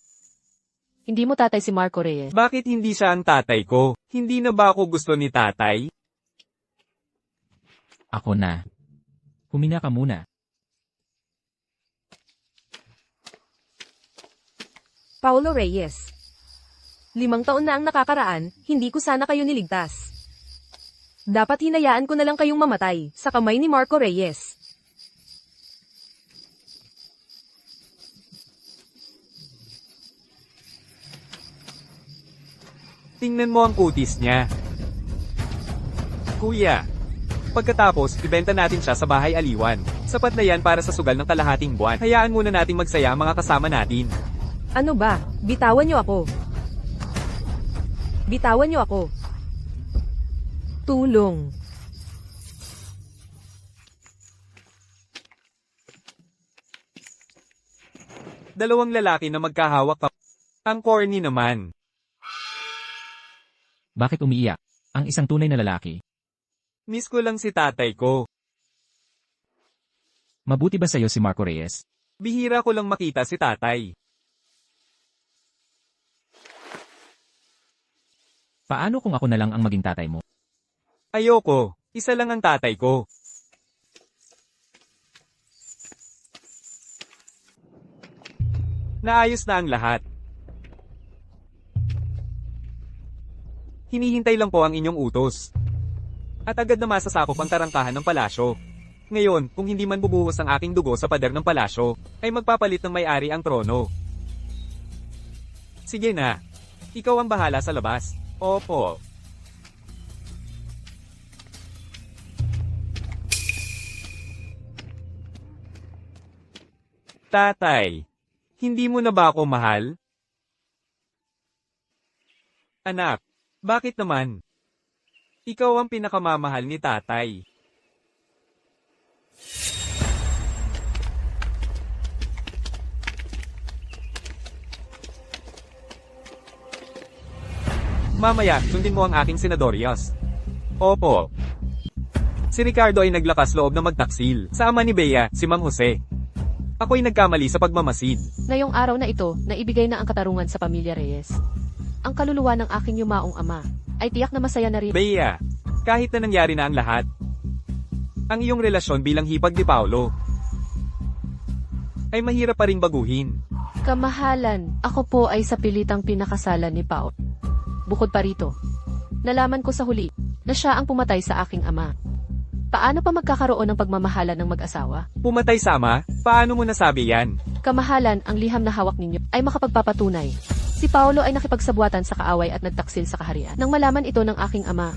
Hindi mo tatay si Marco Reyes. Bakit hindi siya ang tatay ko? Hindi na ba ako gusto ni tatay? Ako na. Humina ka muna. Paulo Reyes. 5 taon na ang nakakaraan, hindi ko sana kayo niligtas. Dapat hinayaan ko na lang kayong mamatay sa kamay ni Marco Reyes. Tingnan mo ang kutis niya. Kuya, pagkatapos, ibenta natin siya sa bahay aliwan. Sapat na yan para sa sugal ng kalahating buwan. Hayaan muna nating magsaya mga kasama natin. Ano ba? Bitawan niyo ako. Bitawan niyo ako. Tulong. Dalawang lalaki na magkahawak pa. Ang corny naman. Bakit umiiyak? Ang isang tunay na lalaki. Miss ko lang si tatay ko. Mabuti ba sa'yo si Marco Reyes? Bihira ko lang makita si tatay. Paano kung ako na lang ang maging tatay mo? Ayoko. Isa lang ang tatay ko. Naayos na ang lahat. Hinihintay lang po ang inyong utos. At agad na masasakop ang tarangkahan ng palasyo. Ngayon, kung hindi man bubuhos ang aking dugo sa pader ng palasyo, ay magpapalit ng may-ari ang trono. Sige na. Ikaw ang bahala sa labas. Opo. Tatay, hindi mo na ba ako mahal? Anak, bakit naman? Ikaw ang pinakamamahal ni tatay. Mamaya, sundin mo ang aking senadorias. Opo. Si Ricardo ay naglakas loob na magtaksil sa ama ni Bea, si Mang Jose. Ako'y nagkamali sa pagmamasid. Ngayong araw na ito, naibigay na ang katarungan sa pamilya Reyes. Ang kaluluwa ng aking yumaong ama ay tiyak na masaya na rin. Bea, kahit na nangyari na ang lahat, ang iyong relasyon bilang hipag ni Paolo ay mahirap pa ring baguhin. Kamahalan, ako po ay sa pilitang pinakasalan ni Pao. Bukod pa rito, nalaman ko sa huli na siya ang pumatay sa aking ama. Paano pa magkakaroon ng pagmamahalan ng mag-asawa? Pumatay sa ama? Paano mo nasabi yan? Kamahalan, ang liham na hawak ninyo ay makapagpapatunay. Si Paolo ay nakipagsabuatan sa kaaway at nagtaksil sa kaharian. Nang malaman ito ng aking ama,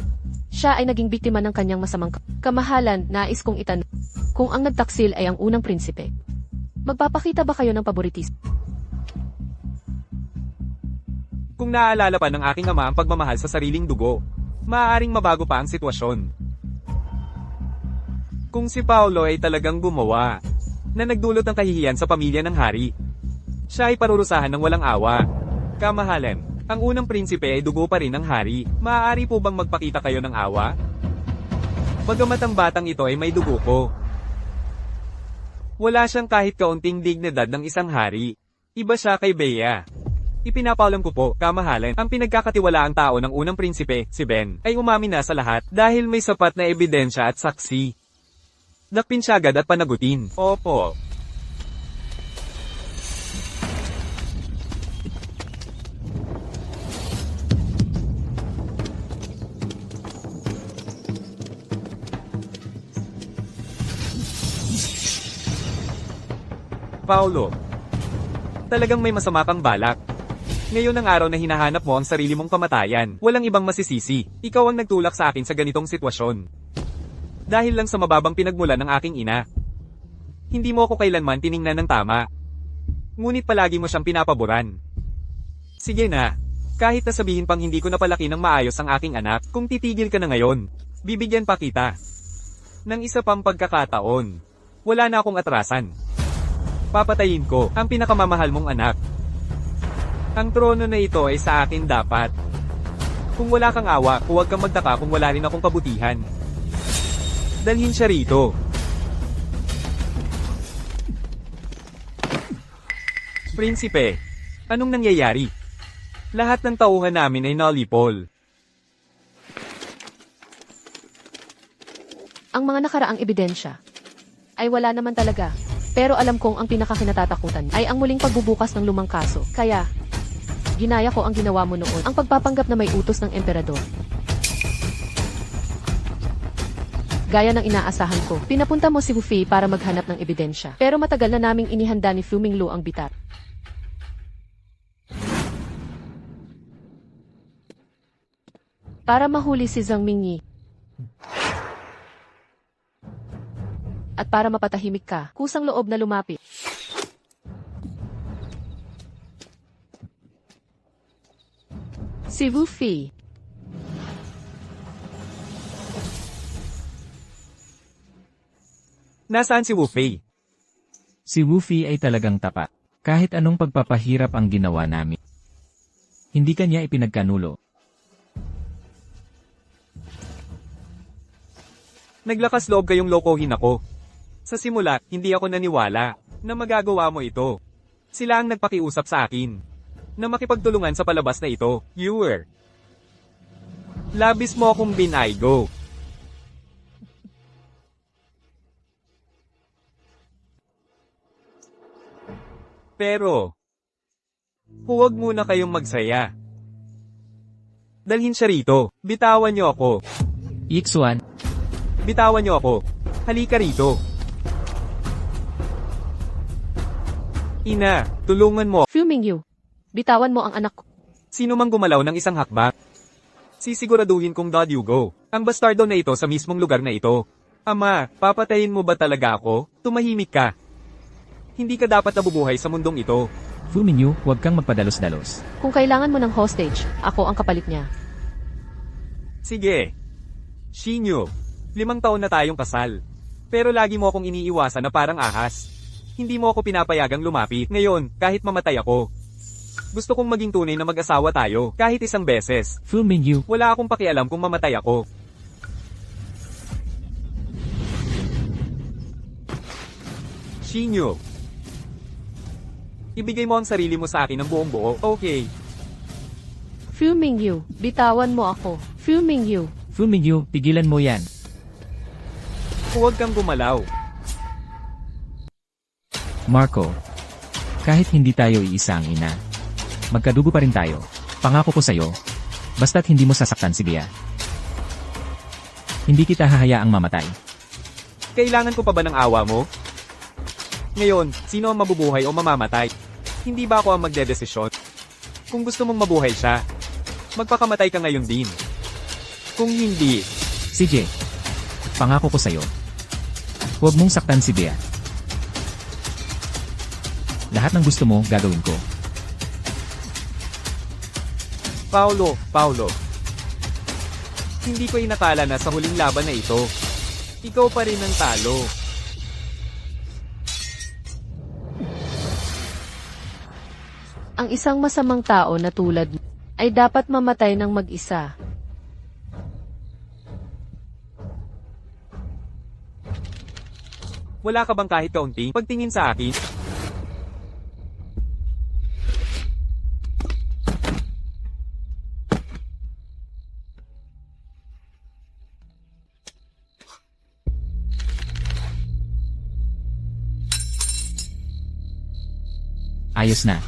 siya ay naging biktima ng kanyang masamang kamahalan. Nais kong itanong kung ang nagtaksil ay ang unang prinsipe. Magpapakita ba kayo ng paboritismo? Kung naaalala pa ng aking ama ang pagmamahal sa sariling dugo, maaaring mabago pa ang sitwasyon. Kung si Paolo ay talagang gumawa, na nagdulot ng kahihiyan sa pamilya ng hari, siya ay parurusahan ng walang awa. Kamahalan, ang unang prinsipe ay dugo pa rin ng hari. Maaari po bang magpakita kayo ng awa? Bagamat ang batang ito ay may dugo ko, wala siyang kahit kaunting dignidad ng isang hari. Iba siya kay Bea. Ipinapaalam ko po, kamahalan, ang pinagkakatiwalaang tao ng unang prinsipe, si Ben, ay umamin na sa lahat dahil may sapat na ebidensya at saksi. Dakpin siya agad at panagutin. Opo. Paolo, talagang may masama kang balak. Ngayon ang araw na hinahanap mo ang sarili mong kamatayan, walang ibang masisisi. Ikaw ang nagtulak sa akin sa ganitong sitwasyon. Dahil lang sa mababang pinagmulan ng aking ina. Hindi mo ako kailanman tiningnan ng tama. Ngunit palagi mo siyang pinapaboran. Sige na, kahit na sabihin pang hindi ko napalaki ng maayos ang aking anak, kung titigil ka na ngayon, bibigyan pa kita ng isa pang pagkakataon. Wala na akong atrasan. Papatayin ko ang pinakamamahal mong anak. Ang trono na ito ay sa akin dapat. Kung wala kang awa, huwag kang magtaka kung wala rin akong kabutihan. Dalhin siya rito. Prinsipe, anong nangyayari? Lahat ng tauhan namin ay nalipol. Ang mga nakaraang ebidensya ay wala naman talaga. Pero alam kong ang pinakakinatatakutan ay ang muling pagbubukas ng lumang kaso. Kaya, ginaya ko ang ginawa mo noon, ang pagpapanggap na may utos ng emperador. Gaya ng inaasahan ko, pinapunta mo si Wu Fei para maghanap ng ebidensya. Pero matagal na naming inihanda ni Fu Minglu ang bitat. Para mahuli si Zhang Mingyi. At para mapatahimik ka, kusang loob na lumapit. Si Wu Fei. Nasaan si Wu Fei? Si Wu Fei ay talagang tapat. Kahit anong pagpapahirap ang ginawa namin. Hindi kanya ipinagkanulo. Naglakas loob kayong lokohin ako. Sa simula, hindi ako naniwala na magagawa mo ito. Sila ang nagpakiusap sa akin na makipagtulungan sa palabas na ito. Viewer. Labis mo akong binaygo. Pero, huwag muna kayong magsaya. Dalhin siya rito. Bitawan niyo ako. Ixuan, Bitawan niyo ako. Halika rito. Ina, tulungan mo. Fuming you. Bitawan mo ang anak ko. Sino mang gumalaw ng isang hakbak? Sisiguraduhin kong you go. Ang bastardo na ito sa mismong lugar na ito. Ama, papatayin mo ba talaga ako? Tumahimik ka. Hindi ka dapat nabubuhay sa mundong ito. Fuminyu, huwag kang magpadalos-dalos. Kung kailangan mo ng hostage, ako ang kapalit niya. Sige. Shinyo, 5 taon na tayong kasal. Pero lagi mo akong iniiwasan na parang ahas. Hindi mo ako pinapayagang lumapit. Ngayon, kahit mamatay ako. Gusto kong maging tunay na mag-asawa tayo, kahit isang beses. Fuminyu, Wala akong pakialam kung mamatay ako. Shinyo. Ibigay mo ang sarili mo sa akin ng buong buo, okay? Fuming you. Bitawan mo ako. Fuming you. Fuminyu, pigilan mo yan. Huwag kang gumalaw. Marco, kahit hindi tayo iisa ang ina, magkadugo pa rin tayo. Pangako ko sa'yo, basta't hindi mo sasaktan si Bea. Hindi kita hahayaang mamatay. Kailangan ko pa ba ng awa mo? Ngayon, sino ang mabubuhay o mamamatay? Hindi ba ako ang magdedesisyon? Kung gusto mong mabuhay siya, magpakamatay ka ngayon din. Kung hindi, Sige, pangako ko sa'yo. Huwag mong saktan si Bea. Lahat ng gusto mo, gagawin ko. Paulo, hindi ko inakala na sa huling laban na ito, ikaw pa rin ang talo. Ang isang masamang tao na tulad mo ay dapat mamatay ng mag-isa. Wala ka bang kahit kaunting pagtingin sa akin? Ayos na.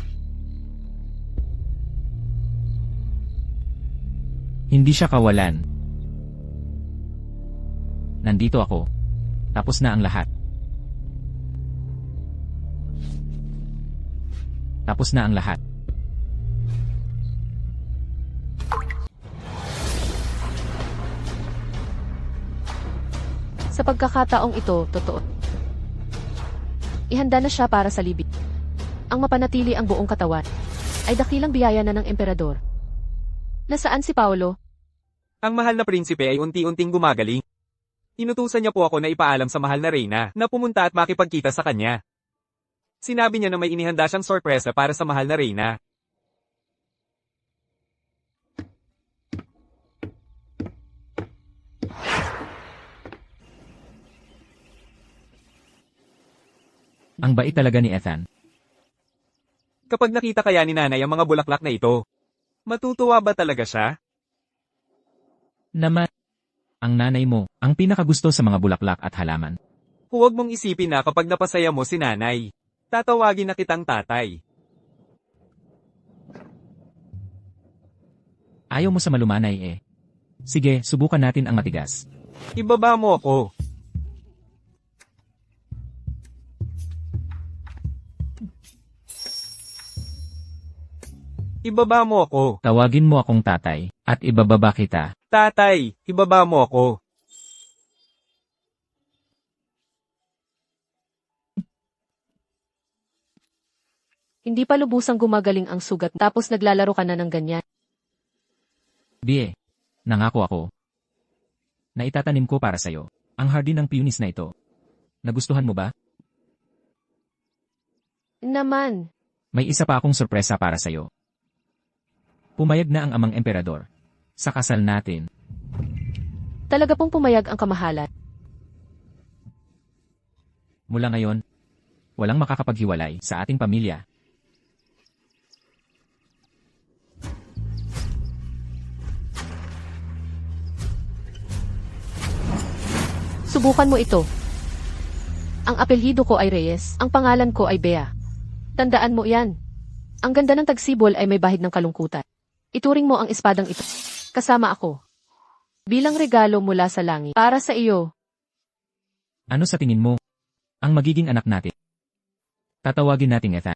Hindi siya kawalan. Nandito ako. Tapos na ang lahat. Tapos na ang lahat. Sa pagkakataong ito, totoo. Ihanda na siya para sa libing. Ang mapanatili ang buong katawan ay dakilang biyaya na ng emperador. Nasaan si Paolo? Ang mahal na prinsipe ay unti-unting gumagaling. Inutusan niya po ako na ipaalam sa mahal na reyna na pumunta at makipagkita sa kanya. Sinabi niya na may inihanda siyang sorpresa para sa mahal na reyna. Ang bait talaga ni Ethan. Kapag nakita kaya ni nanay ang mga bulaklak na ito, matutuwa ba talaga siya? Naman, ang nanay mo, ang pinakagusto sa mga bulaklak at halaman. Huwag mong isipin na kapag napasaya mo si nanay, tatawagin na kitang tatay. Ayaw mo sa malumanay eh. Sige, subukan natin ang matigas. Ibaba mo ako. Ibaba mo ako. Tawagin mo akong tatay, at ibababa kita. Tatay, ibaba mo ako. Hindi pa lubusang gumagaling ang sugat tapos naglalaro ka na ng ganyan. Bie, nangako ako. Na itatanim ko para sa'yo, ang hardin ng punis na ito. Nagustuhan mo ba? Naman, May isa pa akong sorpresa para sa'yo. Pumayag na ang amang emperador. Sa kasal natin. Talaga pong pumayag ang kamahalan. Mula ngayon, walang makakapaghiwalay sa ating pamilya. Subukan mo ito. Ang apelyido ko ay Reyes, ang pangalan ko ay Bea. Tandaan mo yan. Ang ganda ng tagsibol ay may bahid ng kalungkutan. Ituring mo ang espadang ito. Kasama ako. Bilang regalo mula sa langit. Para sa iyo. Ano sa tingin mo? Ang magiging anak natin. Tatawagin nating Ethan.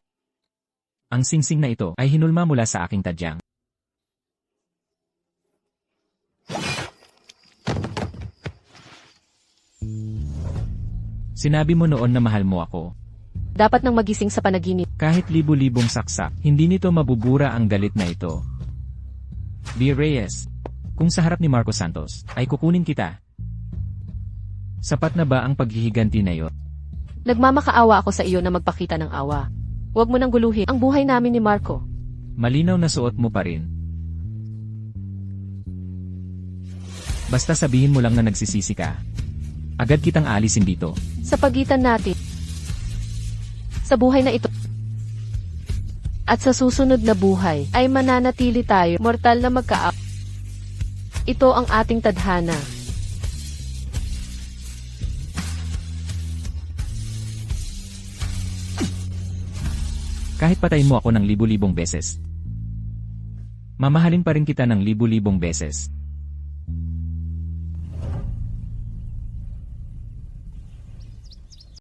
Ang singsing na ito ay hinulma mula sa aking tadyang. Sinabi mo noon na mahal mo ako. Dapat nang magising sa panaginip. Kahit libu-libong saksak, hindi nito mabubura ang galit na ito. Dear Reyes, kung sa harap ni Marco Santos, ay kukunin kita. Sapat na ba ang paghihiganti na iyon? Nagmamakaawa ako sa iyo na magpakita ng awa. Huwag mo nang guluhin ang buhay namin ni Marco. Malinaw na suot mo pa rin. Basta sabihin mo lang na nagsisisi ka. Agad kitang aalisin dito. Sa pagitan natin. Sa buhay na ito. At sa susunod na buhay ay mananatili tayo mortal na magkaaw. Ito ang ating tadhana. Kahit patayin mo ako ng libu-libong beses. Mamahalin pa rin kita ng libu-libong beses.